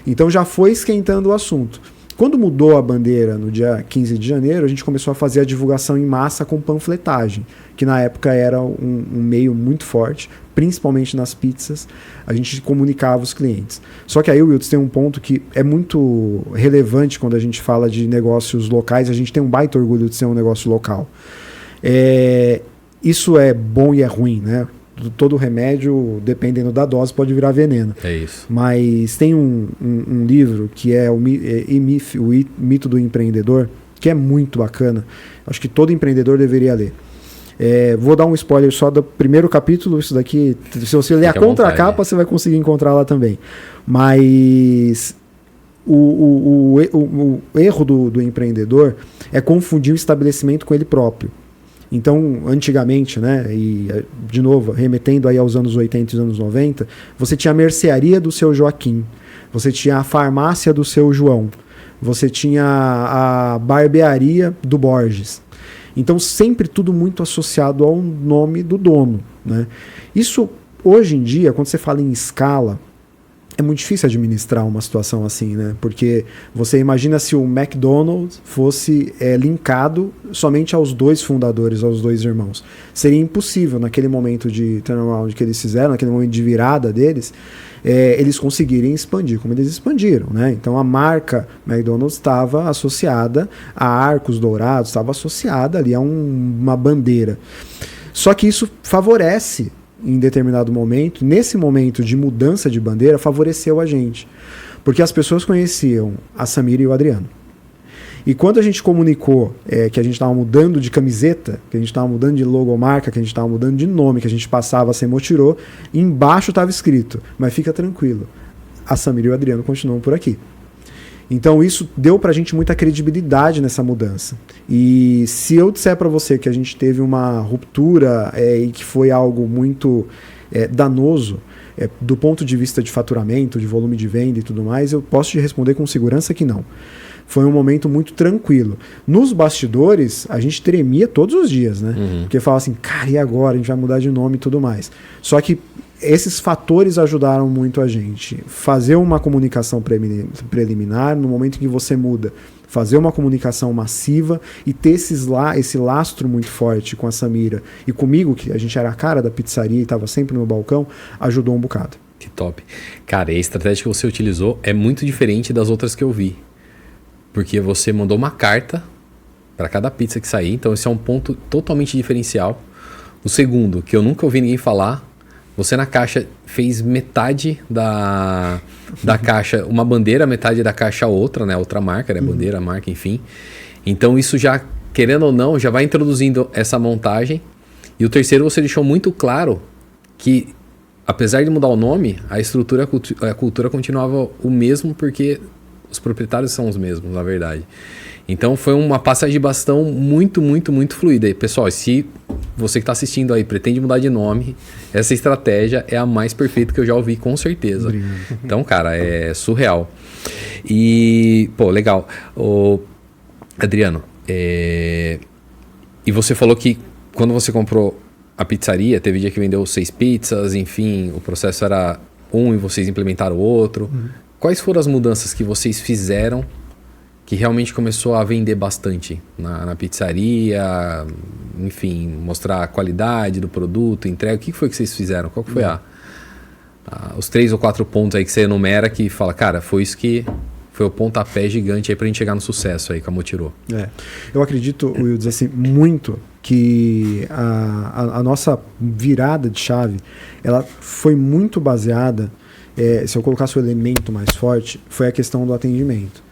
Então já foi esquentando o assunto. Quando mudou a bandeira no dia 15 de janeiro, a gente começou a fazer a divulgação em massa com panfletagem, que na época era um meio muito forte, principalmente nas pizzas, a gente comunicava os clientes. Só que aí, Wilton, tem um ponto que é muito relevante quando a gente fala de negócios locais, a gente tem um baita orgulho de ser um negócio local. Isso é bom e é ruim, né? Todo remédio, dependendo da dose, pode virar veneno. É isso. Mas tem um livro que é o Mito do Empreendedor, que é muito bacana. Acho que todo empreendedor deveria ler. Vou dar um spoiler só do primeiro capítulo. Isso daqui, se você ler a contracapa, você vai conseguir encontrar lá também. Mas o erro do empreendedor é confundir o estabelecimento com ele próprio. Então, antigamente, né, e de novo, remetendo aí aos anos 80 e anos 90, você tinha a mercearia do seu Joaquim, você tinha a farmácia do seu João, você tinha a barbearia do Borges. Então, sempre tudo muito associado ao nome do dono, né? Isso, hoje em dia, quando você fala em escala, é muito difícil administrar uma situação assim, né? Porque você imagina se o McDonald's fosse linkado somente aos dois fundadores, aos dois irmãos. Seria impossível, naquele momento de turnaround que eles fizeram, naquele momento de virada deles, eles conseguirem expandir como eles expandiram, né? Então a marca McDonald's estava associada a Arcos Dourados, estava associada ali a uma bandeira. Só que isso favorece em determinado momento, nesse momento de mudança de bandeira, favoreceu a gente. Porque as pessoas conheciam a Samira e o Adriano. E quando a gente comunicou que a gente estava mudando de camiseta, que a gente estava mudando de logomarca, que a gente estava mudando de nome, que a gente passava a ser Motirô, embaixo estava escrito, mas fica tranquilo, a Samira e o Adriano continuam por aqui. Então isso deu pra gente muita credibilidade nessa mudança. E se eu disser pra você que a gente teve uma ruptura e que foi algo muito danoso do ponto de vista de faturamento, de volume de venda e tudo mais, eu posso te responder com segurança que não. Foi um momento muito tranquilo. Nos bastidores, a gente tremia todos os dias, né? Porque falava assim, cara, e agora? A gente vai mudar de nome e tudo mais. Só que esses fatores ajudaram muito a gente. Fazer uma comunicação preliminar, no momento em que você muda, fazer uma comunicação massiva e ter esse lastro muito forte com a Samira e comigo, que a gente era a cara da pizzaria e estava sempre no balcão, ajudou um bocado. Que top. Cara, a estratégia que você utilizou é muito diferente das outras que eu vi. Porque você mandou uma carta para cada pizza que sair, então esse é um ponto totalmente diferencial. O segundo, que eu nunca ouvi ninguém falar, você na caixa fez metade da caixa uma bandeira, metade da caixa outra, né? Outra marca, né? Bandeira, marca, enfim. Então isso já, querendo ou não, já vai introduzindo essa montagem. E o terceiro, você deixou muito claro que, apesar de mudar o nome, a estrutura, a cultura continuava o mesmo, porque os proprietários são os mesmos, na verdade. Então foi uma passagem de bastão muito, muito, muito fluida. E, pessoal, se você que está assistindo aí pretende mudar de nome, essa estratégia é a mais perfeita que eu já ouvi, com certeza. Obrigado. Então, cara, é surreal. E, pô, legal. Adriano, e você falou que quando você comprou a pizzaria, teve dia que vendeu 6 pizzas, enfim, o processo era um e vocês implementaram o outro. Quais foram as mudanças que vocês fizeram que realmente começou a vender bastante na pizzaria, enfim, mostrar a qualidade do produto, entrega? O que foi que vocês fizeram? Qual que foi os 3 ou 4 pontos aí que você enumera que fala, cara, foi isso que foi o pontapé gigante aí pra gente chegar no sucesso aí com a Motirô? Eu acredito, Will, dizer assim, muito que a nossa virada de chave, ela foi muito baseada, se eu colocasse o elemento mais forte, foi a questão do atendimento.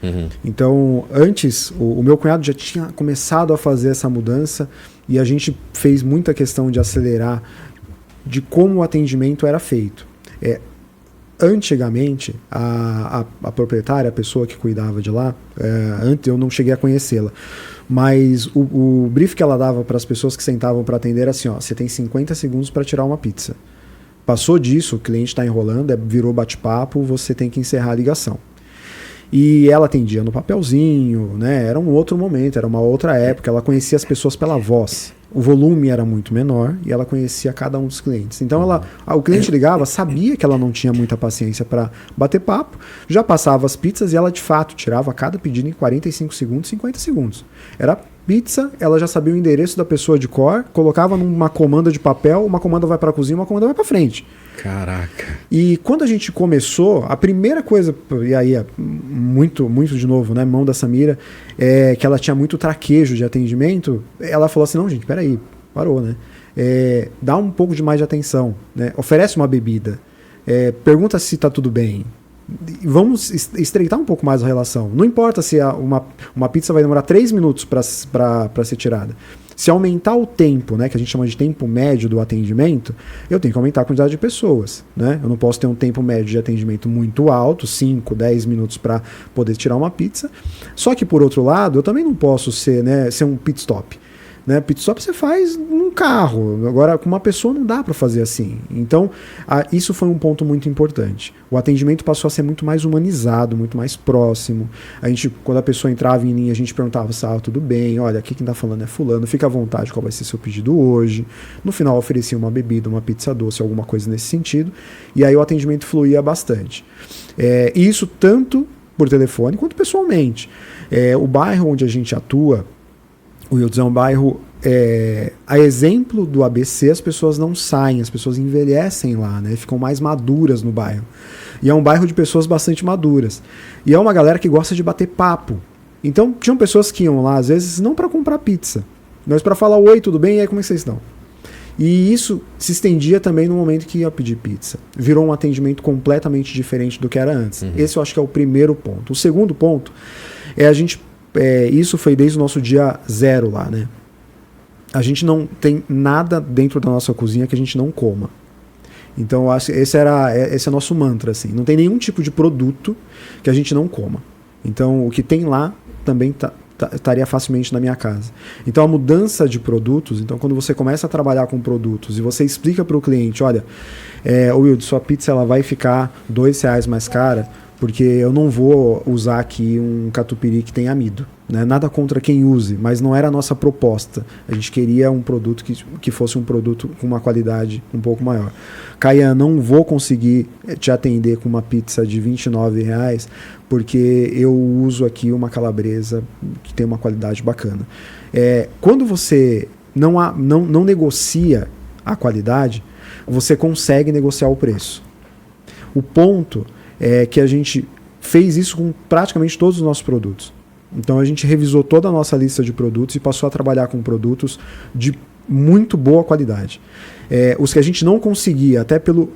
Então, antes, o meu cunhado já tinha começado a fazer essa mudança e a gente fez muita questão de acelerar de como o atendimento era feito. Antigamente, a proprietária, a pessoa que cuidava de lá, antes eu não cheguei a conhecê-la, mas o brief que ela dava para as pessoas que sentavam para atender era assim, ó, você tem 50 segundos para tirar uma pizza. Passou disso, o cliente está enrolando, virou bate-papo, você tem que encerrar a ligação. E ela atendia no papelzinho, né? Era um outro momento, era uma outra época, ela conhecia as pessoas pela voz. o volume era muito menor e ela conhecia cada um dos clientes. Então o cliente ligava, sabia que ela não tinha muita paciência para bater papo, já passava as pizzas e ela de fato tirava cada pedido em 45 segundos, 50 segundos. Era pizza, ela já sabia o endereço da pessoa de cor, colocava numa comanda de papel, uma comanda vai para a cozinha, uma comanda vai para frente. Caraca. E quando a gente começou, a primeira coisa, e aí é muito de novo, né, mão da Samira, é que ela tinha muito traquejo de atendimento. Ela falou assim, não gente, peraí, parou, né? Dá um pouco de mais de atenção, né? Oferece uma bebida, pergunta se está tudo bem. Vamos estreitar um pouco mais a relação. Não importa se uma pizza vai demorar 3 minutos para ser tirada. Se aumentar o tempo, né, que a gente chama de tempo médio do atendimento, eu tenho que aumentar a quantidade de pessoas. Né? Eu não posso ter um tempo médio de atendimento muito alto, 5, 10 minutos para poder tirar uma pizza. Só que, por outro lado, eu também não posso ser um pit stop. Né? Pit stop você faz num carro, agora com uma pessoa não dá para fazer assim. Então, isso foi um ponto muito importante. O atendimento passou a ser muito mais humanizado, muito mais próximo. Quando a pessoa entrava em linha, a gente perguntava se estava tudo bem, olha, aqui quem está falando é fulano, fica à vontade qual vai ser seu pedido hoje. No final oferecia uma bebida, uma pizza doce, alguma coisa nesse sentido, e aí o atendimento fluía bastante. Isso tanto por telefone quanto pessoalmente. O bairro onde a gente atua, o Wilds é um bairro, a exemplo do ABC, as pessoas não saem, as pessoas envelhecem lá, né? Ficam mais maduras no bairro. E é um bairro de pessoas bastante maduras. E é uma galera que gosta de bater papo. Então, tinham pessoas que iam lá, às vezes, não para comprar pizza, mas para falar, oi, tudo bem? E aí, como é que vocês estão? E isso se estendia também no momento que ia pedir pizza. Virou um atendimento completamente diferente do que era antes. Esse eu acho que é o primeiro ponto. O segundo ponto é isso foi desde o nosso dia 0 lá, né? A gente não tem nada dentro da nossa cozinha que a gente não coma. Então, eu acho que esse é o nosso mantra, assim. Não tem nenhum tipo de produto que a gente não coma. Então, o que tem lá também estaria facilmente na minha casa. Então, a mudança de produtos, então quando você começa a trabalhar com produtos e você explica para o cliente, olha, Wilde, sua pizza ela vai ficar R$2 mais cara, porque eu não vou usar aqui um catupiry que tem amido. Né? Nada contra quem use, mas não era a nossa proposta. A gente queria um produto que fosse um produto com uma qualidade um pouco maior. Caian, não vou conseguir te atender com uma pizza de R$29, porque eu uso aqui uma calabresa que tem uma qualidade bacana. Quando você não negocia a qualidade, você consegue negociar o preço. O ponto é que a gente fez isso com praticamente todos os nossos produtos. Então a gente revisou toda a nossa lista de produtos e passou a trabalhar com produtos de muito boa qualidade. Os que a gente não conseguia, até pelo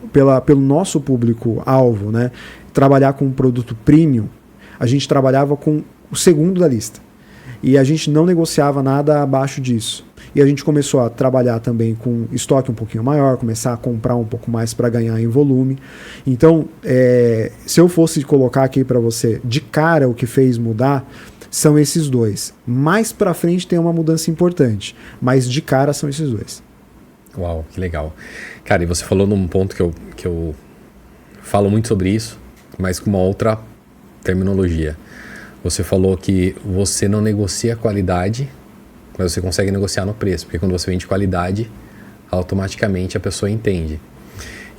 nosso público-alvo, né, trabalhar com um produto premium, a gente trabalhava com o segundo da lista. E a gente não negociava nada abaixo disso. E a gente começou a trabalhar também com estoque um pouquinho maior, começar a comprar um pouco mais para ganhar em volume. Então, se eu fosse colocar aqui para você de cara o que fez mudar, são esses dois. Mais para frente tem uma mudança importante, mas de cara são esses dois. Uau, que legal. Cara, e você falou num ponto que eu falo muito sobre isso, mas com uma outra terminologia. Você falou que você não negocia a qualidade, mas você consegue negociar no preço, porque quando você vende qualidade, automaticamente a pessoa entende.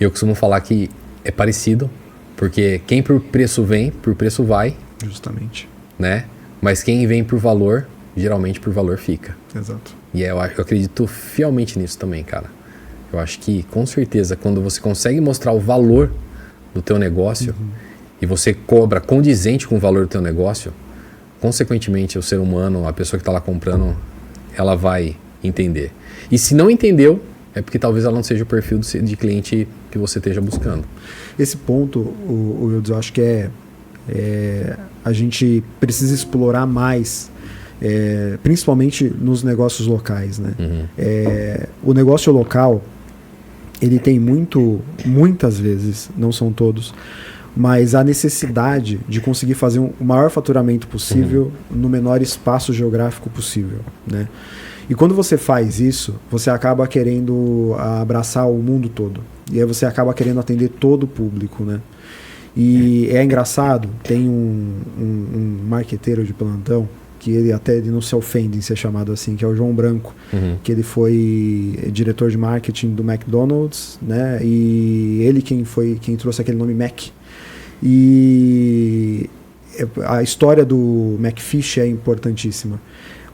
E eu costumo falar que é parecido, porque quem por preço vem, por preço vai. Justamente. Né? Mas quem vem por valor, geralmente por valor fica. Exato. E eu acredito fielmente nisso também, cara. Eu acho que, com certeza, quando você consegue mostrar o valor do teu negócio, e você cobra condizente com o valor do teu negócio, consequentemente o ser humano, a pessoa que está lá comprando, ela vai entender. E se não entendeu, é porque talvez ela não seja o perfil de cliente que você esteja buscando. Esse ponto, eu acho que a gente precisa explorar mais, principalmente nos negócios locais, né? O negócio local, ele tem muitas vezes, não são todos, mas a necessidade de conseguir fazer o maior faturamento possível no menor espaço geográfico possível, né? E quando você faz isso, você acaba querendo abraçar o mundo todo. E aí você acaba querendo atender todo o público, né? E é engraçado, tem um marqueteiro de plantão que ele não se ofende em ser chamado assim, que é o João Branco, que ele foi diretor de marketing do McDonald's, né? E ele quem trouxe aquele nome Mac. E a história do McFish é importantíssima.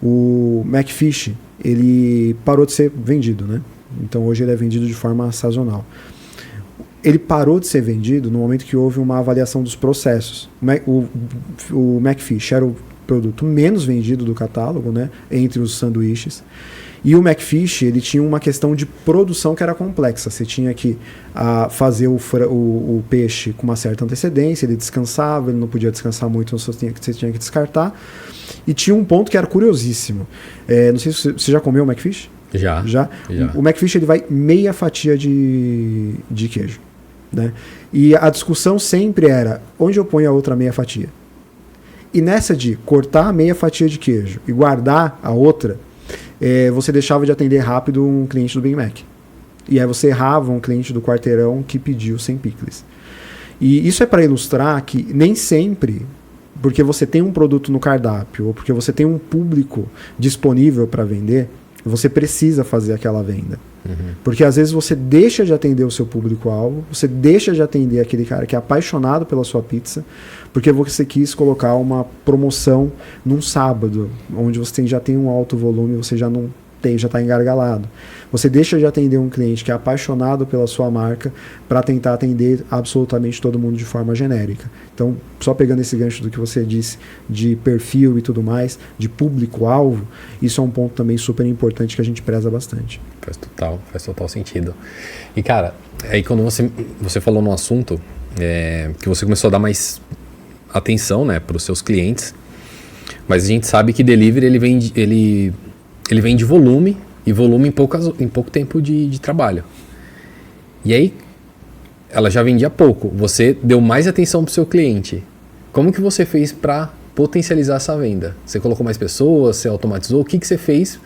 O McFish, ele parou de ser vendido, né? Então hoje ele é vendido de forma sazonal. Ele parou de ser vendido no momento que houve uma avaliação dos processos. O McFish era o produto menos vendido do catálogo, né, entre os sanduíches. E o McFish, ele tinha uma questão de produção que era complexa. Você tinha que fazer o peixe com uma certa antecedência, ele descansava, ele não podia descansar muito, então você tinha que descartar. E tinha um ponto que era curiosíssimo. Não sei se você já comeu o McFish? Já? O McFish, ele vai meia fatia de queijo, né? E a discussão sempre era, onde eu ponho a outra meia fatia? E nessa de cortar a meia fatia de queijo e guardar a outra, você deixava de atender rápido um cliente do Big Mac. E aí você errava um cliente do quarteirão que pediu sem picles. E isso é para ilustrar que nem sempre, porque você tem um produto no cardápio ou porque você tem um público disponível para vender, você precisa fazer aquela venda. Porque às vezes você deixa de atender o seu público-alvo, você deixa de atender aquele cara que é apaixonado pela sua pizza, porque você quis colocar uma promoção num sábado, onde você já tem um alto volume, você já não tem, já está engargalado. Você deixa de atender um cliente que é apaixonado pela sua marca para tentar atender absolutamente todo mundo de forma genérica. Então, só pegando esse gancho do que você disse de perfil e tudo mais, de público-alvo, isso é um ponto também super importante que a gente preza bastante. Faz total sentido. E, cara, aí quando você falou no assunto, que você começou a dar mais atenção, né, para os seus clientes, mas a gente sabe que delivery ele vem de volume, e volume em pouco tempo de trabalho. E aí, ela já vendia pouco, você deu mais atenção para o seu cliente. Como que você fez para potencializar essa venda? Você colocou mais pessoas, você automatizou? O que você fez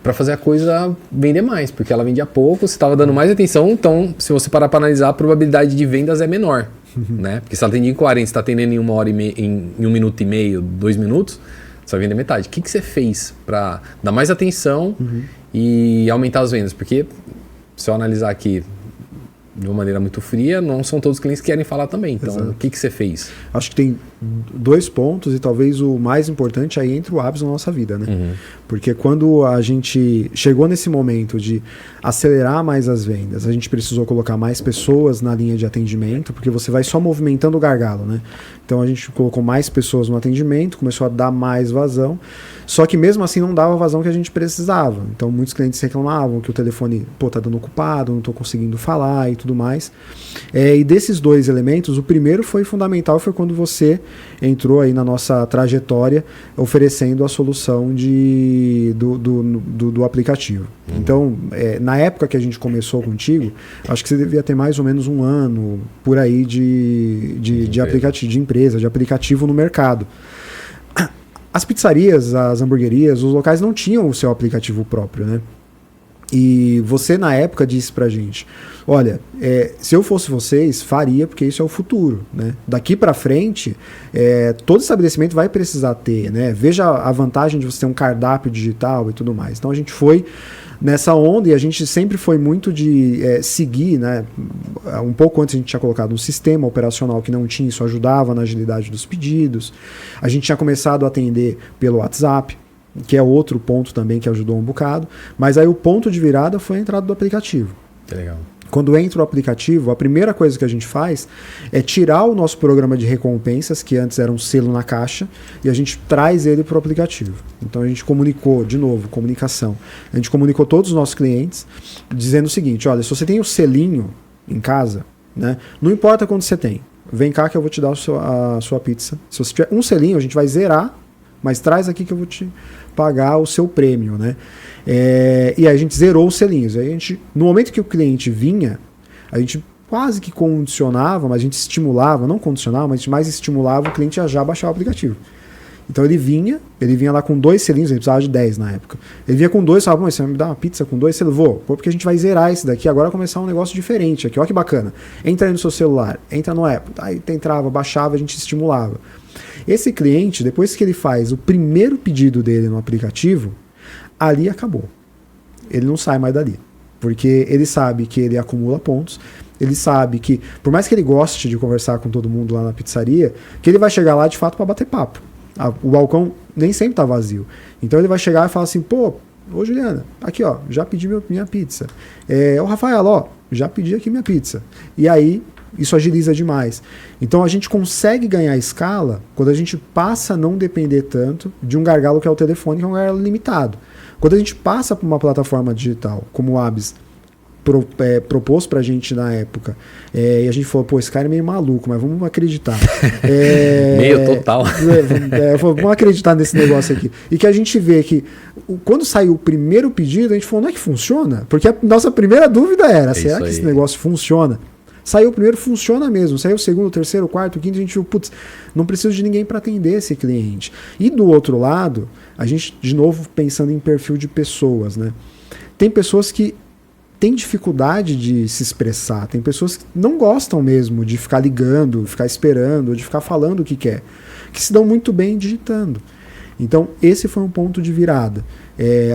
para fazer a coisa vender mais? Porque ela vendia pouco, você estava dando mais atenção, então, se você parar para analisar, a probabilidade de vendas é menor. Né? Porque se ela atende em 40, você está atendendo em 1 hora e meia, em 1 minuto e meio, 2 minutos, você vai vender metade. O que você fez para dar mais atenção e aumentar as vendas? Porque, se eu analisar aqui de uma maneira muito fria, não são todos os clientes que querem falar também. Então, exato. O que você fez? Acho que tem 2 pontos e talvez o mais importante aí entre o hábito na nossa vida, né? Porque quando a gente chegou nesse momento de acelerar mais as vendas, a gente precisou colocar mais pessoas na linha de atendimento, porque você vai só movimentando o gargalo, né? Então a gente colocou mais pessoas no atendimento, começou a dar mais vazão, só que mesmo assim não dava a vazão que a gente precisava. Então muitos clientes reclamavam que o telefone, tá dando ocupado, não estou conseguindo falar e tudo mais. E desses 2 elementos, o primeiro foi fundamental, foi quando você entrou aí na nossa trajetória oferecendo a solução do aplicativo. Então, na época que a gente começou contigo, acho que você devia ter mais ou menos 1 ano por aí de aplicativo, de empresa, de aplicativo no mercado. As pizzarias, as hamburguerias, os locais não tinham o seu aplicativo próprio, né? E você, na época, disse pra gente, olha, se eu fosse vocês, faria, porque isso é o futuro, né? Daqui pra frente, todo estabelecimento vai precisar ter, né? Veja a vantagem de você ter um cardápio digital e tudo mais. Então, a gente foi nessa onda e a gente sempre foi muito de seguir, né? Um pouco antes a gente tinha colocado um sistema operacional que não tinha, isso ajudava na agilidade dos pedidos. A gente tinha começado a atender pelo WhatsApp, que é outro ponto também que ajudou um bocado, mas aí o ponto de virada foi a entrada do aplicativo. Que legal. Quando entra o aplicativo, a primeira coisa que a gente faz é tirar o nosso programa de recompensas, que antes era um selo na caixa, e a gente traz ele para o aplicativo. Então a gente comunicou, de novo, comunicação. A gente comunicou todos os nossos clientes, dizendo o seguinte, olha, se você tem o selinho em casa, né, não importa quanto você tem, vem cá que eu vou te dar a sua pizza. Se você tiver um selinho, a gente vai zerar, mas traz aqui que eu vou te pagar o seu prêmio, né? E aí a gente zerou os selinhos. Aí no momento que o cliente vinha, a gente quase que condicionava, mas a gente estimulava, não condicionava, mas a gente mais estimulava o cliente a já baixar o aplicativo. Então ele vinha lá com 2 selinhos, ele precisava de 10 na época. Ele vinha com 2 e falava, você vai me dar uma pizza com 2 selos? Vou, porque a gente vai zerar esse daqui, agora vai começar um negócio diferente aqui, olha que bacana. Entra aí no seu celular, entra no Apple, aí entrava, baixava, a gente estimulava. Esse cliente, depois que ele faz o primeiro pedido dele no aplicativo, ali acabou. Ele não sai mais dali. Porque ele sabe que ele acumula pontos, ele sabe que, por mais que ele goste de conversar com todo mundo lá na pizzaria, que ele vai chegar lá de fato para bater papo. O balcão nem sempre tá vazio. Então ele vai chegar e falar assim, pô, ô Juliana, aqui ó, já pedi minha pizza. Ô Rafael, ó, já pedi aqui minha pizza. E aí, isso agiliza demais. Então a gente consegue ganhar escala quando a gente passa a não depender tanto de um gargalo que é o telefone, que é um gargalo limitado. Quando a gente passa para uma plataforma digital, como o Abs propôs pra gente na época, e a gente falou, pô, esse cara é meio maluco, mas vamos acreditar. Meio total. Vamos acreditar nesse negócio aqui. E que a gente vê que, quando saiu o primeiro pedido, a gente falou, não é que funciona? Porque a nossa primeira dúvida era, será que esse negócio funciona? Saiu o primeiro, funciona mesmo. Saiu o segundo, terceiro, quarto, quinto, a gente viu, putz, não preciso de ninguém para atender esse cliente. E do outro lado, a gente, de novo, pensando em perfil de pessoas, né? Tem pessoas que têm dificuldade de se expressar, tem pessoas que não gostam mesmo de ficar ligando, ficar esperando, de ficar falando o que quer, que se dão muito bem digitando. Então, esse foi um ponto de virada.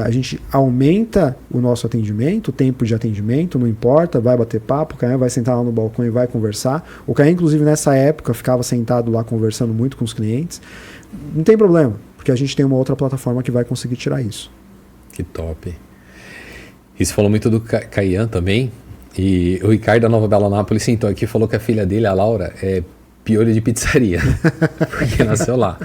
A gente aumenta o nosso atendimento, o tempo de atendimento, não importa, vai bater papo, o Caian vai sentar lá no balcão e vai conversar. O Caian, inclusive, nessa época, ficava sentado lá conversando muito com os clientes. Não tem problema, porque a gente tem uma outra plataforma que vai conseguir tirar isso. Que top. E você falou muito do Caian também, e o Ricardo da Nova Bela Nápoles sentou aqui e falou que a filha dele, a Laura, é piolho de pizzaria, porque nasceu lá.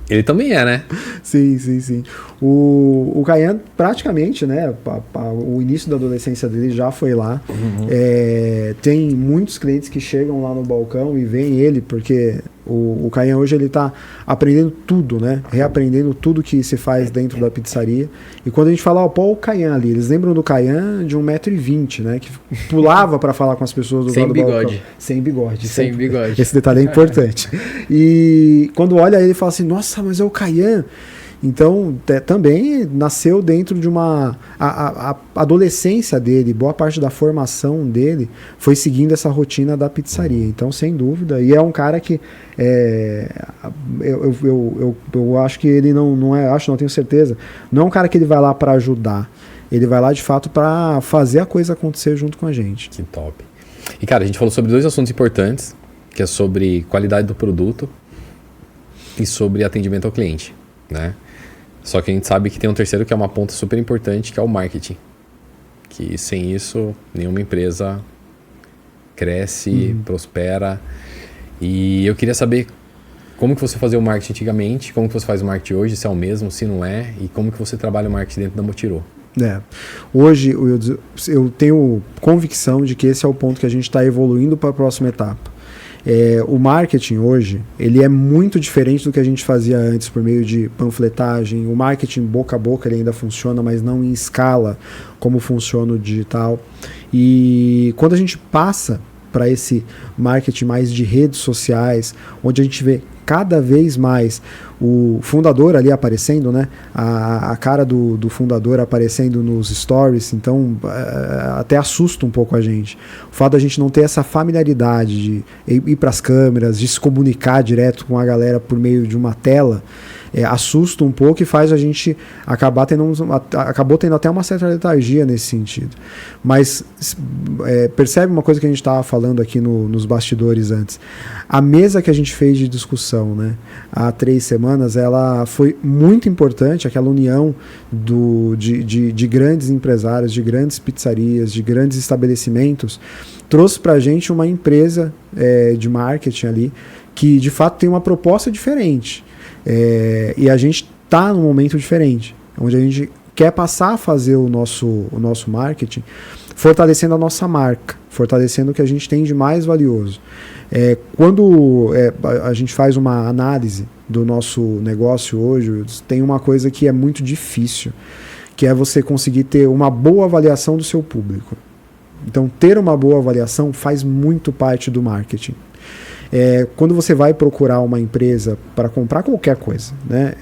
Ele também é, né? Sim. O Caian, praticamente, né? O início da adolescência dele já foi lá. Uhum. Tem muitos clientes que chegam lá no balcão e veem ele, porque o Caian hoje ele tá aprendendo tudo, né? Reaprendendo tudo que se faz dentro da pizzaria. E quando a gente fala, pô, o Caian ali, eles lembram do Caian de 1,20 m, né? Que pulava para falar com as pessoas do lado do balcão. Sem bigode. Sem bigode. Esse detalhe é importante. E quando olha ele fala assim, nossa, mas é o Caian. Então, também nasceu dentro de uma... A adolescência dele, boa parte da formação dele foi seguindo essa rotina da pizzaria. Então, sem dúvida. E é um cara que... eu acho que ele não é... não tenho certeza. Não é um cara que ele vai lá para ajudar. Ele vai lá, de fato, para fazer a coisa acontecer junto com a gente. Que top. E, cara, a gente falou sobre 2 assuntos importantes, que é sobre qualidade do produto e sobre atendimento ao cliente, né? Só que a gente sabe que tem um terceiro que é uma ponta super importante, que é o marketing. Que sem isso, nenhuma empresa cresce, prospera. E eu queria saber como que você fazia o marketing antigamente, como que você faz o marketing hoje, se é o mesmo, se não é, e como que você trabalha o marketing dentro da Motirô. Hoje eu tenho convicção de que esse é o ponto que a gente está evoluindo para a próxima etapa. O marketing hoje, ele é muito diferente do que a gente fazia antes por meio de panfletagem. O marketing boca a boca ele ainda funciona, mas não em escala como funciona o digital. E quando a gente passa para esse marketing mais de redes sociais, onde a gente vê cada vez mais o fundador ali aparecendo, né? A cara do fundador aparecendo nos stories, então até assusta um pouco a gente. O fato da gente não ter essa familiaridade de ir para as câmeras, de se comunicar direto com a galera por meio de uma tela, assusta um pouco e faz a gente acabou tendo até uma certa letargia nesse sentido. Mas percebe uma coisa que a gente estava falando aqui nos bastidores antes. A mesa que a gente fez de discussão, né, há 3 semanas, ela foi muito importante, aquela união de grandes empresários, de grandes pizzarias, de grandes estabelecimentos, trouxe para a gente uma empresa de marketing ali que de fato tem uma proposta diferente. E a gente está num momento diferente, onde a gente quer passar a fazer o nosso marketing fortalecendo a nossa marca, fortalecendo o que a gente tem de mais valioso. Quando a gente faz uma análise do nosso negócio hoje, tem uma coisa que é muito difícil, que é você conseguir ter uma boa avaliação do seu público. Então, ter uma boa avaliação faz muito parte do marketing. Quando você vai procurar uma empresa para comprar qualquer coisa, né?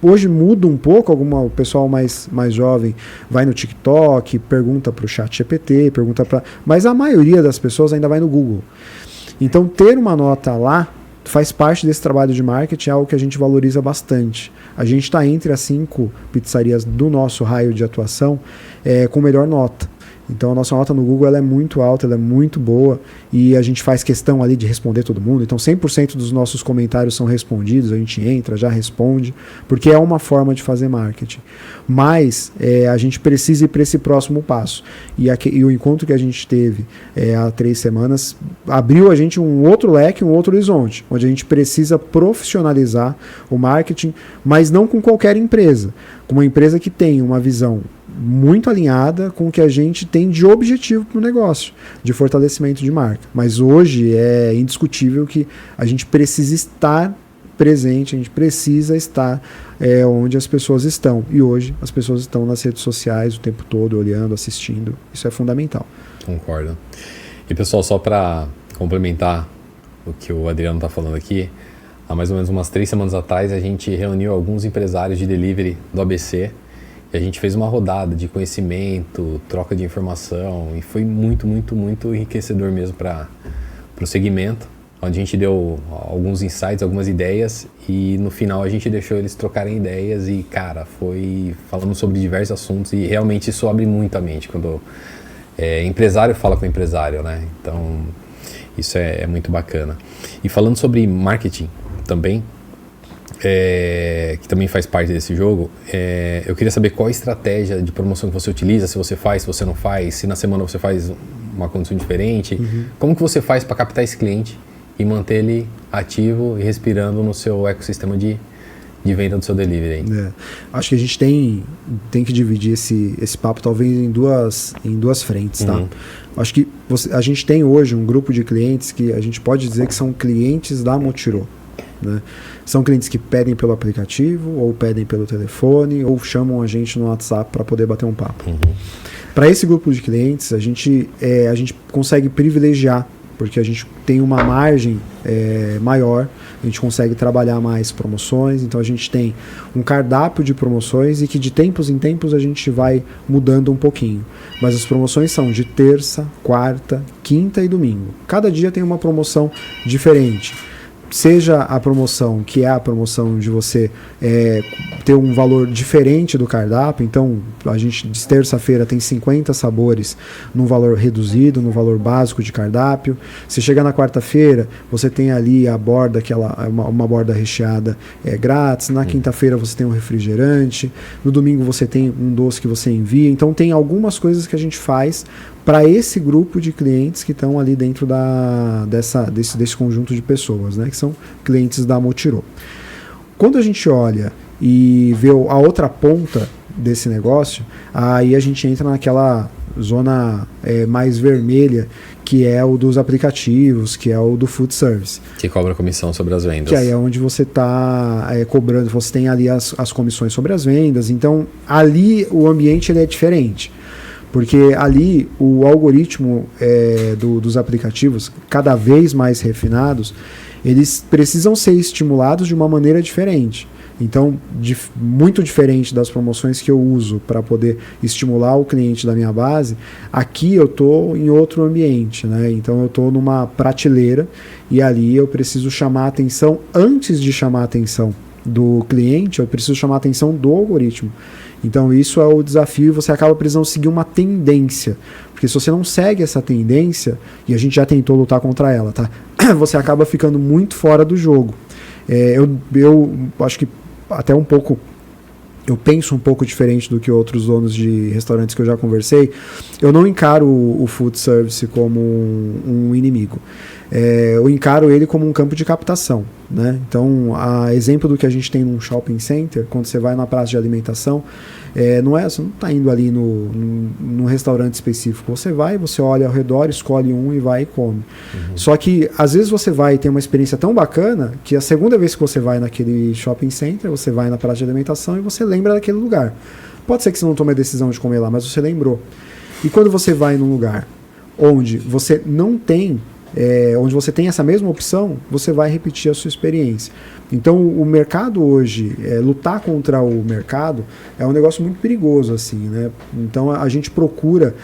Hoje muda um pouco, o pessoal mais jovem vai no TikTok, pergunta para o ChatGPT, mas a maioria das pessoas ainda vai no Google. Então ter uma nota lá faz parte desse trabalho de marketing, é algo que a gente valoriza bastante. A gente está entre as 5 pizzarias do nosso raio de atuação com melhor nota. Então a nossa nota no Google ela é muito alta, ela é muito boa e a gente faz questão ali de responder todo mundo. Então 100% dos nossos comentários são respondidos, a gente entra, já responde, porque é uma forma de fazer marketing. Mas a gente precisa ir para esse próximo passo. E o encontro que a gente teve há 3 semanas abriu a gente um outro leque, um outro horizonte, onde a gente precisa profissionalizar o marketing, mas não com qualquer empresa, com uma empresa que tem uma visão muito alinhada com o que a gente tem de objetivo para o negócio, de fortalecimento de marca. Mas hoje é indiscutível que a gente precisa estar presente, a gente precisa estar onde as pessoas estão. E hoje as pessoas estão nas redes sociais o tempo todo, olhando, assistindo. Isso é fundamental. Concordo. E pessoal, só para complementar o que o Adriano está falando aqui, há mais ou menos umas 3 semanas atrás a gente reuniu alguns empresários de delivery do ABC. E a gente fez uma rodada de conhecimento, troca de informação e foi muito, muito, muito enriquecedor mesmo para o segmento, onde a gente deu alguns insights, algumas ideias e no final a gente deixou eles trocarem ideias e, cara, falamos sobre diversos assuntos e realmente isso abre muito a mente quando empresário fala com empresário, né? Então isso é muito bacana. E falando sobre marketing também, que também faz parte desse jogo, eu queria saber qual a estratégia de promoção que você utiliza, se você faz, se você não faz, se na semana você faz uma condição diferente, como que você faz para captar esse cliente e manter ele ativo e respirando no seu ecossistema de venda do seu delivery aí? Acho que a gente tem que dividir esse papo talvez em duas frentes, tá? Acho que a gente tem hoje um grupo de clientes que a gente pode dizer que são clientes da Motirô. Né? São clientes que pedem pelo aplicativo, ou pedem pelo telefone, ou chamam a gente no WhatsApp para poder bater um papo. Para esse grupo de clientes, a gente consegue privilegiar, porque a gente tem uma margem maior, a gente consegue trabalhar mais promoções, então a gente tem um cardápio de promoções e que de tempos em tempos a gente vai mudando um pouquinho. Mas as promoções são de terça, quarta, quinta e domingo. Cada dia tem uma promoção diferente. Seja a promoção, que é a promoção de você ter um valor diferente do cardápio, então a gente de terça-feira tem 50 sabores num valor reduzido, no valor básico de cardápio. Se chegar na quarta-feira, você tem ali a borda, uma borda recheada grátis, na quinta-feira você tem um refrigerante, no domingo você tem um doce que você envia, então tem algumas coisas que a gente faz para esse grupo de clientes que estão ali dentro desse conjunto de pessoas, né, que são clientes da Motirô. Quando a gente olha e vê a outra ponta desse negócio, aí a gente entra naquela zona mais vermelha, que é o dos aplicativos, que é o do food service. Que cobra comissão sobre as vendas. Que aí é onde você está cobrando, você tem ali as comissões sobre as vendas, então ali o ambiente ele é diferente. Porque ali o algoritmo dos aplicativos, cada vez mais refinados, eles precisam ser estimulados de uma maneira diferente. Então, muito diferente das promoções que eu uso para poder estimular o cliente da minha base, aqui eu estou em outro ambiente, né? Então eu estou numa prateleira e ali eu preciso chamar a atenção, antes de chamar a atenção do cliente, eu preciso chamar a atenção do algoritmo. Então isso é o desafio e você acaba precisando seguir uma tendência. Porque se você não segue essa tendência, e a gente já tentou lutar contra ela, tá? Você acaba ficando muito fora do jogo. Eu acho que até um pouco, eu penso um pouco diferente do que outros donos de restaurantes que eu já conversei. Eu não encaro o food service como um inimigo. Eu encaro ele como um campo de captação, né? Então, a exemplo do que a gente tem num shopping center, quando você vai na praça de alimentação, você não está indo ali num restaurante específico. Você vai, você olha ao redor, escolhe um e vai e come. Só que, às vezes, você vai ter uma experiência tão bacana que a segunda vez que você vai naquele shopping center, você vai na praça de alimentação e você lembra daquele lugar. Pode ser que você não tome a decisão de comer lá, mas você lembrou. E quando você vai num lugar onde você não tem onde você tem essa mesma opção, você vai repetir a sua experiência. Então, o mercado hoje, lutar contra o mercado é um negócio muito perigoso, assim, né? Então, a gente procura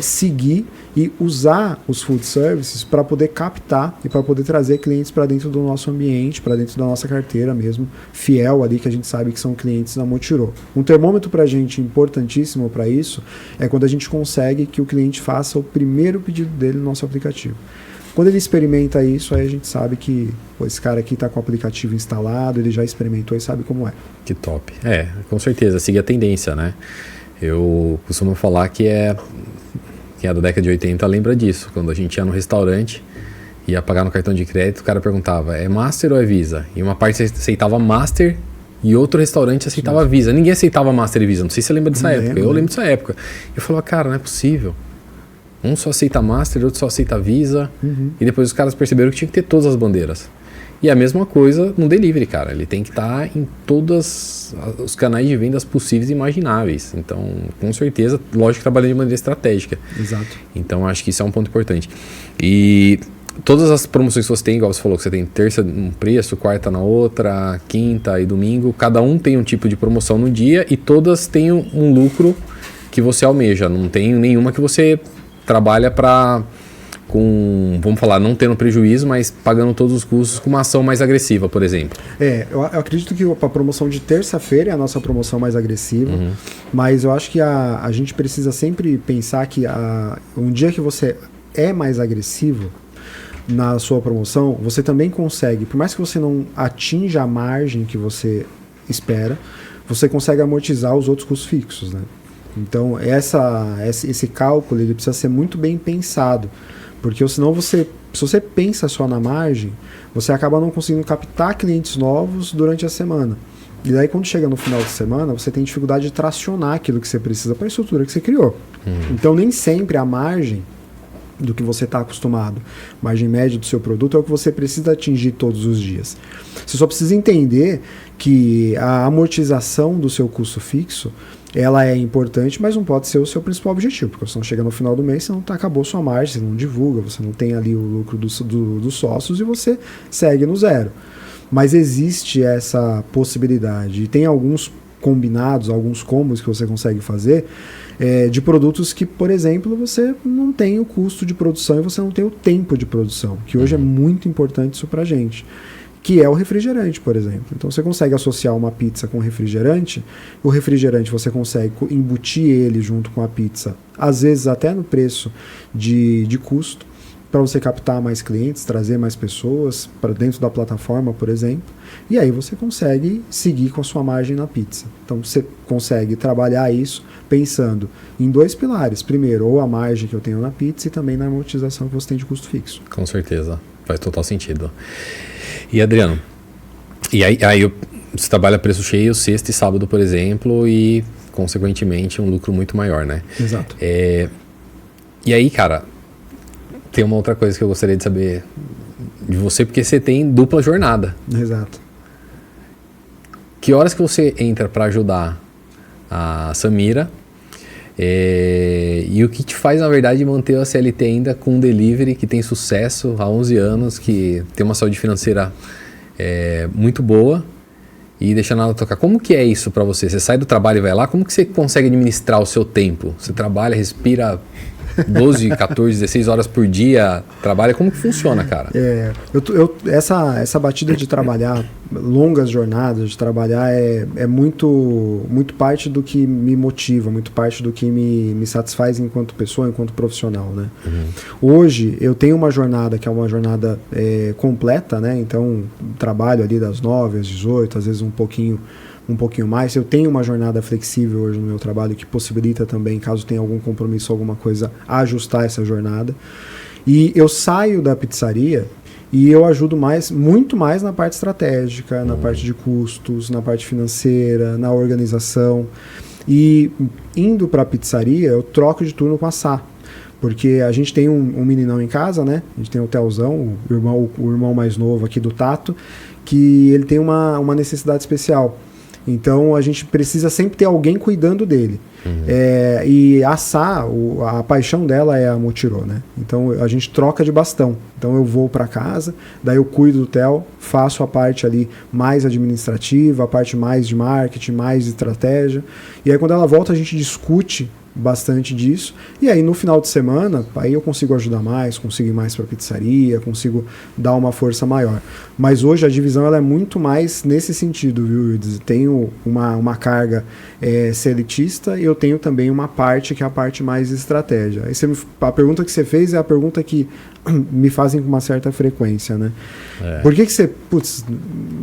seguir e usar os food services para poder captar e para poder trazer clientes para dentro do nosso ambiente, para dentro da nossa carteira mesmo, fiel ali, que a gente sabe que são clientes da Motirô. Um termômetro para a gente importantíssimo para isso é quando a gente consegue que o cliente faça o primeiro pedido dele no nosso aplicativo. Quando ele experimenta isso, aí a gente sabe que esse cara aqui está com o aplicativo instalado, ele já experimentou e sabe como é. Que top. Com certeza, seguir a tendência, né? Eu costumo falar que quem é da década de 80 lembra disso. Quando a gente ia no restaurante, ia pagar no cartão de crédito, o cara perguntava, é Master ou é Visa? E uma parte aceitava Master e outro restaurante aceitava Visa. Ninguém aceitava Master e Visa. Não sei se você lembra dessa época. Eu lembro dessa época. Eu falava, cara, não é possível. Um só aceita Master, outro só aceita Visa. E depois os caras perceberam que tinha que ter todas as bandeiras. E a mesma coisa no delivery, cara. Ele tem que estar em todos os canais de vendas possíveis e imagináveis. Então, com certeza, lógico, trabalhando de maneira estratégica. Exato. Então, acho que isso é um ponto importante. E todas as promoções que você tem, igual você falou, que você tem terça num preço, quarta na outra, quinta e domingo, cada um tem um tipo de promoção no dia e todas têm um lucro que você almeja. Não tem nenhuma que você trabalha vamos falar, não tendo prejuízo, mas pagando todos os custos com uma ação mais agressiva, por exemplo. Eu acredito que a promoção de terça-feira é a nossa promoção mais agressiva, mas eu acho que a gente precisa sempre pensar que um dia que você é mais agressivo na sua promoção, você também consegue, por mais que você não atinja a margem que você espera, você consegue amortizar os outros custos fixos, né? Então, esse cálculo ele precisa ser muito bem pensado, porque senão se você pensa só na margem, você acaba não conseguindo captar clientes novos durante a semana. E daí, quando chega no final de semana, você tem dificuldade de tracionar aquilo que você precisa para a estrutura que você criou. Então, nem sempre a margem do que você está acostumado, margem média do seu produto, é o que você precisa atingir todos os dias. Você só precisa entender que a amortização do seu custo fixo, ela é importante, mas não pode ser o seu principal objetivo, porque você não chega no final do mês, você não acabou sua margem, você não divulga, você não tem ali o lucro dos sócios e você segue no zero. Mas existe essa possibilidade, e tem alguns combinados, alguns combos que você consegue fazer, de produtos que, por exemplo, você não tem o custo de produção e você não tem o tempo de produção, que hoje é muito importante isso pra gente, que é o refrigerante, por exemplo. Então você consegue associar uma pizza com refrigerante, o refrigerante você consegue embutir ele junto com a pizza, às vezes até no preço de custo, para você captar mais clientes, trazer mais pessoas para dentro da plataforma, por exemplo, e aí você consegue seguir com a sua margem na pizza. Então você consegue trabalhar isso pensando em dois pilares. Primeiro, ou a margem que eu tenho na pizza e também na amortização que você tem de custo fixo. Com certeza, faz total sentido. E Adriano, você trabalha preço cheio sexta e sábado, por exemplo, e consequentemente um lucro muito maior, né? Exato. E aí, cara, tem uma outra coisa que eu gostaria de saber de você, porque você tem dupla jornada. Exato. Que horas que você entra para ajudar a Samira? E o que te faz, na verdade, manter a CLT ainda com um delivery que tem sucesso há 11 anos, que tem uma saúde financeira muito boa e deixa nada tocar? Como que é isso para você? Você sai do trabalho e vai lá? Como que você consegue administrar o seu tempo? Você trabalha, respira 12, 14, 16 horas por dia, trabalha? Como que funciona, cara? Essa batida de trabalhar, longas jornadas de trabalhar é muito parte do que me motiva, muito parte do que me satisfaz enquanto pessoa, enquanto profissional, né? Hoje eu tenho uma jornada que é uma jornada completa, né? Então trabalho ali das 9 às 18, às vezes um pouquinho mais. Eu tenho uma jornada flexível hoje no meu trabalho que possibilita também, caso tenha algum compromisso, alguma coisa, ajustar essa jornada. E eu saio da pizzaria e eu ajudo muito mais na parte estratégica, na parte de custos, na parte financeira, na organização. E indo para a pizzaria, eu troco de turno com a Sá. Porque a gente tem um meninão em casa, né? A gente tem o Telzão, o irmão mais novo aqui do Tato, que ele tem uma necessidade especial. Então a gente precisa sempre ter alguém cuidando dele. E a Sá, a paixão dela é a Motirô, né? Então a gente troca de bastão. Então eu vou para casa, daí eu cuido do Theo, faço a parte ali mais administrativa, a parte mais de marketing, mais de estratégia. E aí quando ela volta a gente discute bastante disso, e aí no final de semana aí eu consigo ajudar mais, consigo ir mais para pizzaria, consigo dar uma força maior. Mas hoje a divisão ela é muito mais nesse sentido, viu? Eu tenho uma carga seletista e eu tenho também uma parte que é a parte mais estratégia. Aí a pergunta que você fez é a pergunta que me fazem com uma certa frequência, né? Por que você,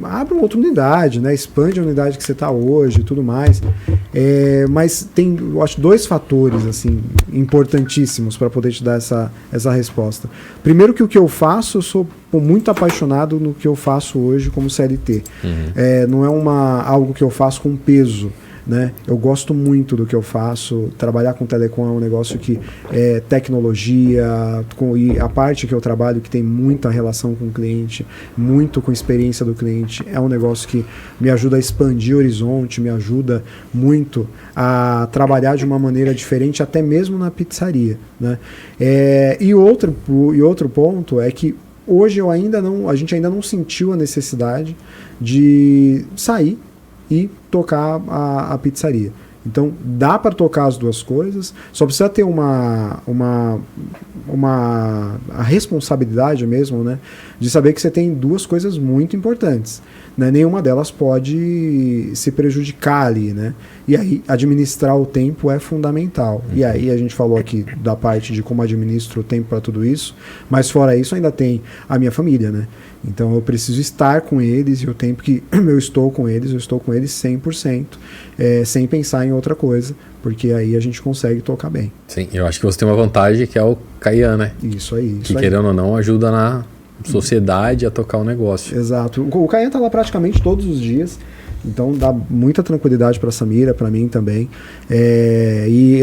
abre uma outra unidade, né? Expande a unidade que você está hoje e tudo mais. Mas tem, eu acho, 2 fatores assim, importantíssimos para poder te dar essa resposta. Primeiro que o que eu faço, eu sou muito apaixonado no que eu faço hoje como CLT. Não é algo que eu faço com peso. Né? Eu gosto muito do que eu faço. Trabalhar com telecom é um negócio que é tecnologia, e a parte que eu trabalho que tem muita relação com o cliente, muito com a experiência do cliente, é um negócio que me ajuda a expandir o horizonte, me ajuda muito a trabalhar de uma maneira diferente, até mesmo na pizzaria, né? E outro ponto é que hoje a gente ainda não sentiu a necessidade de sair e tocar a pizzaria. Então dá para tocar as duas coisas, só precisa ter a responsabilidade mesmo, né, de saber que você tem 2 coisas muito importantes, né? Nenhuma delas pode se prejudicar ali, né? E aí administrar o tempo é fundamental. E aí a gente falou aqui da parte de como administro o tempo para tudo isso, mas fora isso ainda tem a minha família, né? Então eu preciso estar com eles, e o tempo que eu estou com eles 100%, sem pensar em outra coisa, porque aí a gente consegue tocar bem. Sim, eu acho que você tem uma vantagem que é o Caian, né? Isso aí. Que querendo ou não ajuda na sociedade a tocar o negócio. Exato. O Caian tá lá praticamente todos os dias, então dá muita tranquilidade para a Samira, para mim também. E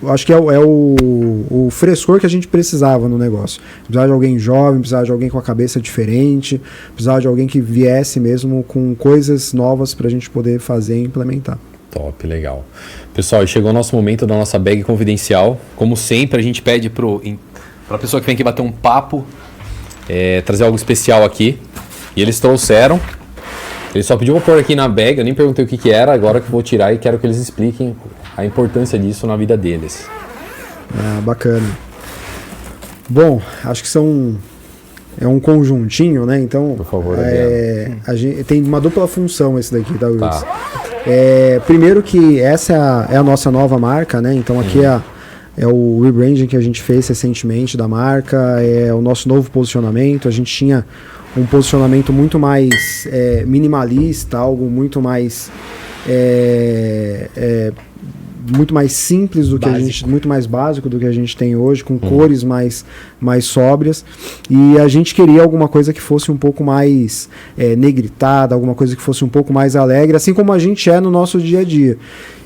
acho que é o frescor que a gente precisava no negócio. Precisava de alguém jovem, precisava de alguém com a cabeça diferente, precisava de alguém que viesse mesmo com coisas novas para a gente poder fazer e implementar. Top, legal. Pessoal, chegou o nosso momento da nossa bag confidencial. Como sempre, a gente pede para a pessoa que vem aqui bater um papo, trazer algo especial aqui. E eles trouxeram. Ele só pediu para pôr aqui na bag, eu nem perguntei o que era, agora que eu vou tirar e quero que eles expliquem a importância disso na vida deles. Bacana. Bom, acho que é um conjuntinho, né? Então, por favor, a gente tem uma dupla função esse daqui, tá, Wilson? Primeiro que essa é a nossa nova marca, né? Então aqui é o rebranding que a gente fez recentemente da marca, é o nosso novo posicionamento. A gente tinha um posicionamento muito mais minimalista, algo muito mais simples do que a gente, muito mais básico do que a gente tem hoje, com cores mais sóbrias, e a gente queria alguma coisa que fosse um pouco mais negritada, alguma coisa que fosse um pouco mais alegre, assim como a gente é no nosso dia a dia.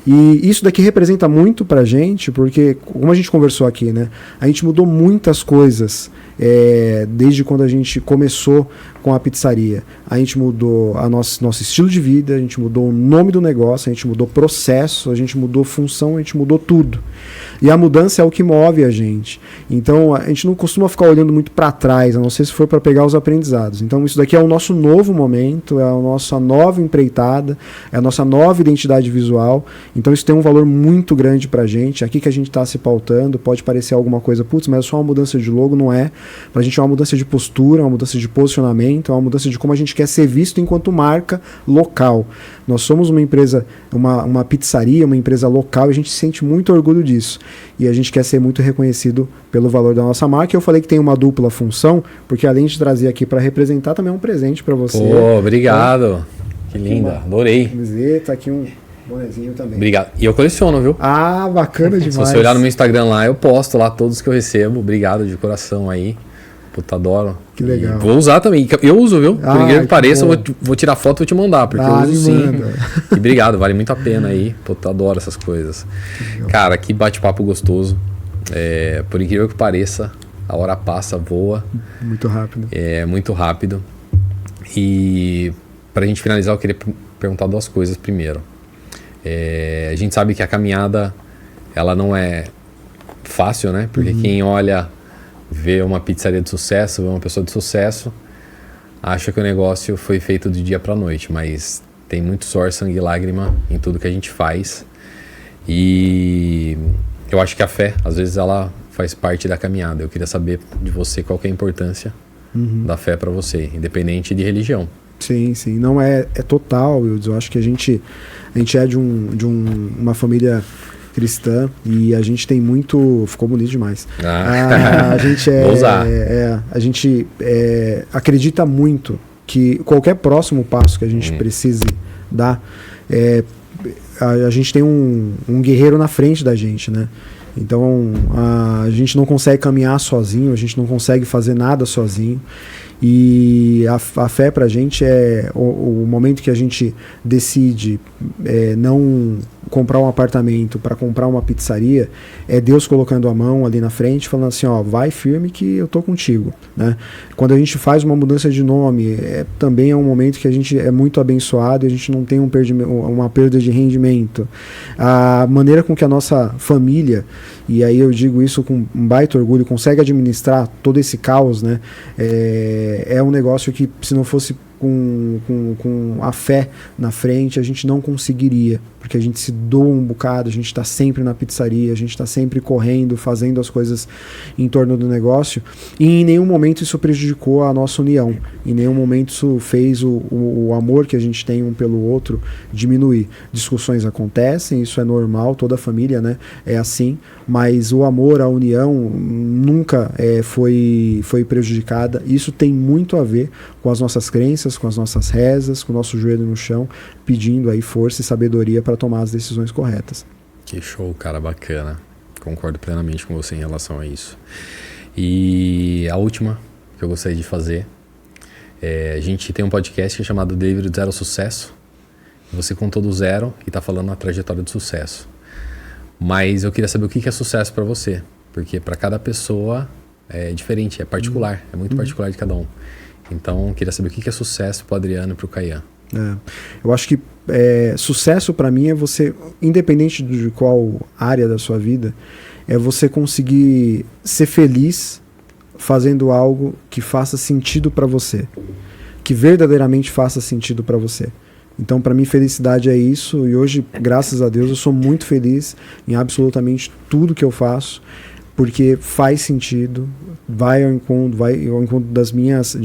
E isso daqui representa muito pra gente, porque, como a gente conversou aqui, né, a gente mudou muitas coisas desde quando a gente começou com a pizzaria. A gente mudou nosso estilo de vida, a gente mudou o nome do negócio, a gente mudou processo, a gente mudou função, a gente mudou tudo. E a mudança é o que move a gente. Então a gente não costuma ficar olhando muito para trás, a não ser se for para pegar os aprendizados. Então isso daqui é o nosso novo momento, é a nossa nova empreitada, é a nossa nova identidade visual. Então isso tem um valor muito grande pra gente. Aqui que a gente está se pautando, pode parecer alguma coisa, mas é só uma mudança de logo, não é. Pra gente é uma mudança de postura, uma mudança de posicionamento, é uma mudança de como a gente quer ser visto enquanto marca local. Nós somos uma empresa, uma pizzaria, uma empresa local, e a gente sente muito orgulho disso. E a gente quer ser muito reconhecido pelo valor da nossa marca. Eu falei que tem uma dupla função, porque além de trazer aqui para representar, também é um presente para você. Obrigado. Que linda, adorei. Camiseta, aqui um bonezinho também. Obrigado. E eu coleciono, viu? Bacana demais. Se você olhar no meu Instagram lá, eu posto lá todos que eu recebo. Obrigado de coração aí. Puta, adoro. Que legal. E vou usar também. Eu uso, viu? Por incrível que pareça, eu vou tirar foto e vou te mandar, porque eu uso sim. E obrigado, vale muito a pena aí. Puta, adoro essas coisas. Cara, que bate-papo gostoso. Por incrível que pareça, a hora passa, voa. Muito rápido. Muito rápido. E pra gente finalizar, eu queria perguntar 2 coisas primeiro. A gente sabe que a caminhada, ela não é fácil, né? Porque quem olha, vê uma pizzaria de sucesso, vê uma pessoa de sucesso, acha que o negócio foi feito de dia para noite, mas tem muito suor, sangue e lágrima em tudo que a gente faz. E eu acho que a fé, às vezes, ela faz parte da caminhada. Eu queria saber de você qual que é a importância da fé para você, independente de religião. Sim, sim. Não é total, eu acho que a gente é de uma família cristã e a gente tem muito... Ficou bonito demais. A gente Vou usar. A gente acredita muito que qualquer próximo passo que a gente precise dar, a gente tem um guerreiro na frente da gente, né? Então a gente não consegue caminhar sozinho, a gente não consegue fazer nada sozinho. E a fé pra gente é o momento que a gente decide não comprar um apartamento para comprar uma pizzaria, é Deus colocando a mão ali na frente, falando assim, ó, vai firme que eu tô contigo, né? Quando a gente faz uma mudança de nome, também é um momento que a gente é muito abençoado e a gente não tem uma perda de rendimento. A maneira com que a nossa família, e aí eu digo isso com um baita orgulho, consegue administrar todo esse caos, né? É um negócio que, se não fosse com a fé na frente, a gente não conseguiria, porque a gente se doa um bocado, a gente está sempre na pizzaria, a gente está sempre correndo, fazendo as coisas em torno do negócio, e em nenhum momento isso prejudicou a nossa união, em nenhum momento isso fez o amor que a gente tem um pelo outro diminuir. Discussões acontecem, isso é normal, toda família, né, é assim, mas o amor, a união nunca foi prejudicada. Isso tem muito a ver com as nossas crenças, com as nossas rezas, com o nosso joelho no chão, pedindo aí força e sabedoria para tomar as decisões corretas. Que show, cara, bacana. Concordo plenamente com você em relação a isso. E a última que eu gostaria de fazer, a gente tem um podcast que é chamado Delivery do Zero ao Sucesso. Você contou do zero e está falando a trajetória do sucesso. Mas eu queria saber o que é sucesso para você, porque para cada pessoa é diferente, é particular, é muito particular de cada um. Então, eu queria saber o que é sucesso para o Adriano e para o Caian. Eu acho que sucesso para mim é você, independente de qual área da sua vida, é você conseguir ser feliz fazendo algo que faça sentido para você, que verdadeiramente faça sentido para você. Então, para mim, felicidade é isso, e hoje, graças a Deus, eu sou muito feliz em absolutamente tudo que eu faço, porque faz sentido, vai ao encontro das minhas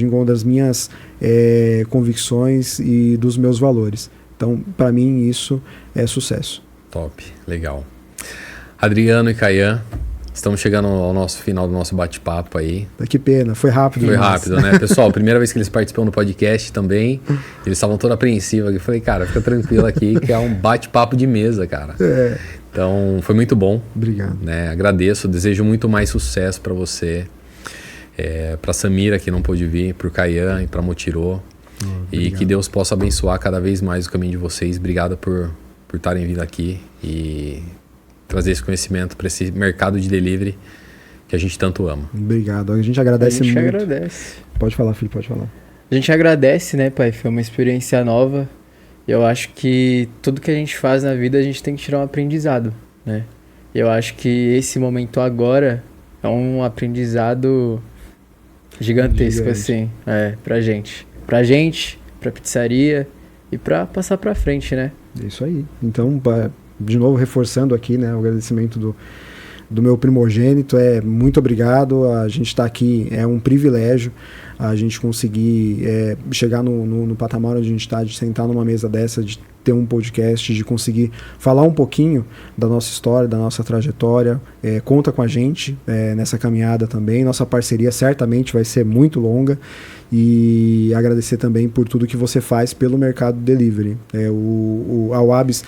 convicções e dos meus valores. Então, para mim, isso é sucesso. Top, legal. Adriano e Caian, estamos chegando ao nosso final do nosso bate-papo aí. Que pena, foi rápido. Foi rápido, né? Pessoal, primeira vez que eles participam do podcast também, eles estavam todos apreensivos. Eu falei, cara, fica tranquilo aqui, que é um bate-papo de mesa, cara. Então, foi muito bom. Obrigado. Né? Agradeço, desejo muito mais sucesso para você, para Samira, que não pôde vir, para o Caian e para Motirô. E que Deus possa abençoar cada vez mais o caminho de vocês. Obrigado por estarem vindo aqui e trazer esse conhecimento para esse mercado de delivery que a gente tanto ama. Obrigado. A gente agradece muito. A gente agradece. Pode falar, filho, pode falar. A gente agradece, né, pai? Foi uma experiência nova. Eu acho que tudo que a gente faz na vida a gente tem que tirar um aprendizado, né? Eu acho que esse momento agora é um aprendizado gigantesco, assim, pra gente. Pra gente, pra pizzaria e pra passar pra frente, né? É isso aí. Então, de novo, reforçando aqui, né, o agradecimento do meu primogênito, muito obrigado. A gente está aqui, é um privilégio a gente conseguir chegar no patamar onde a gente está, de sentar numa mesa dessa, de ter um podcast, de conseguir falar um pouquinho da nossa história, da nossa trajetória. Conta com a gente nessa caminhada também. Nossa parceria certamente vai ser muito longa, e agradecer também por tudo que você faz pelo mercado delivery. A Wabs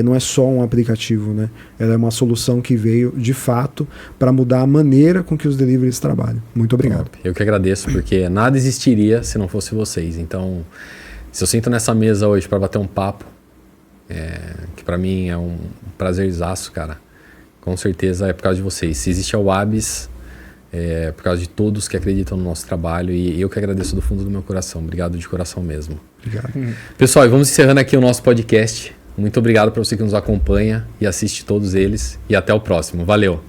não é só um aplicativo, né? Ela é uma solução que veio de fato para mudar a maneira com que os deliveries trabalham. Muito obrigado. Eu que agradeço, porque nada existiria se não fosse vocês. Então, se eu sento nessa mesa hoje para bater um papo, que para mim é um prazerzaço, cara, com certeza é por causa de vocês. Se existe a Wabs, por causa de todos que acreditam no nosso trabalho, e eu que agradeço do fundo do meu coração. Obrigado de coração mesmo. Obrigado. Pessoal, e vamos encerrando aqui o nosso podcast. Muito obrigado para você que nos acompanha e assiste todos eles, e até o próximo. Valeu!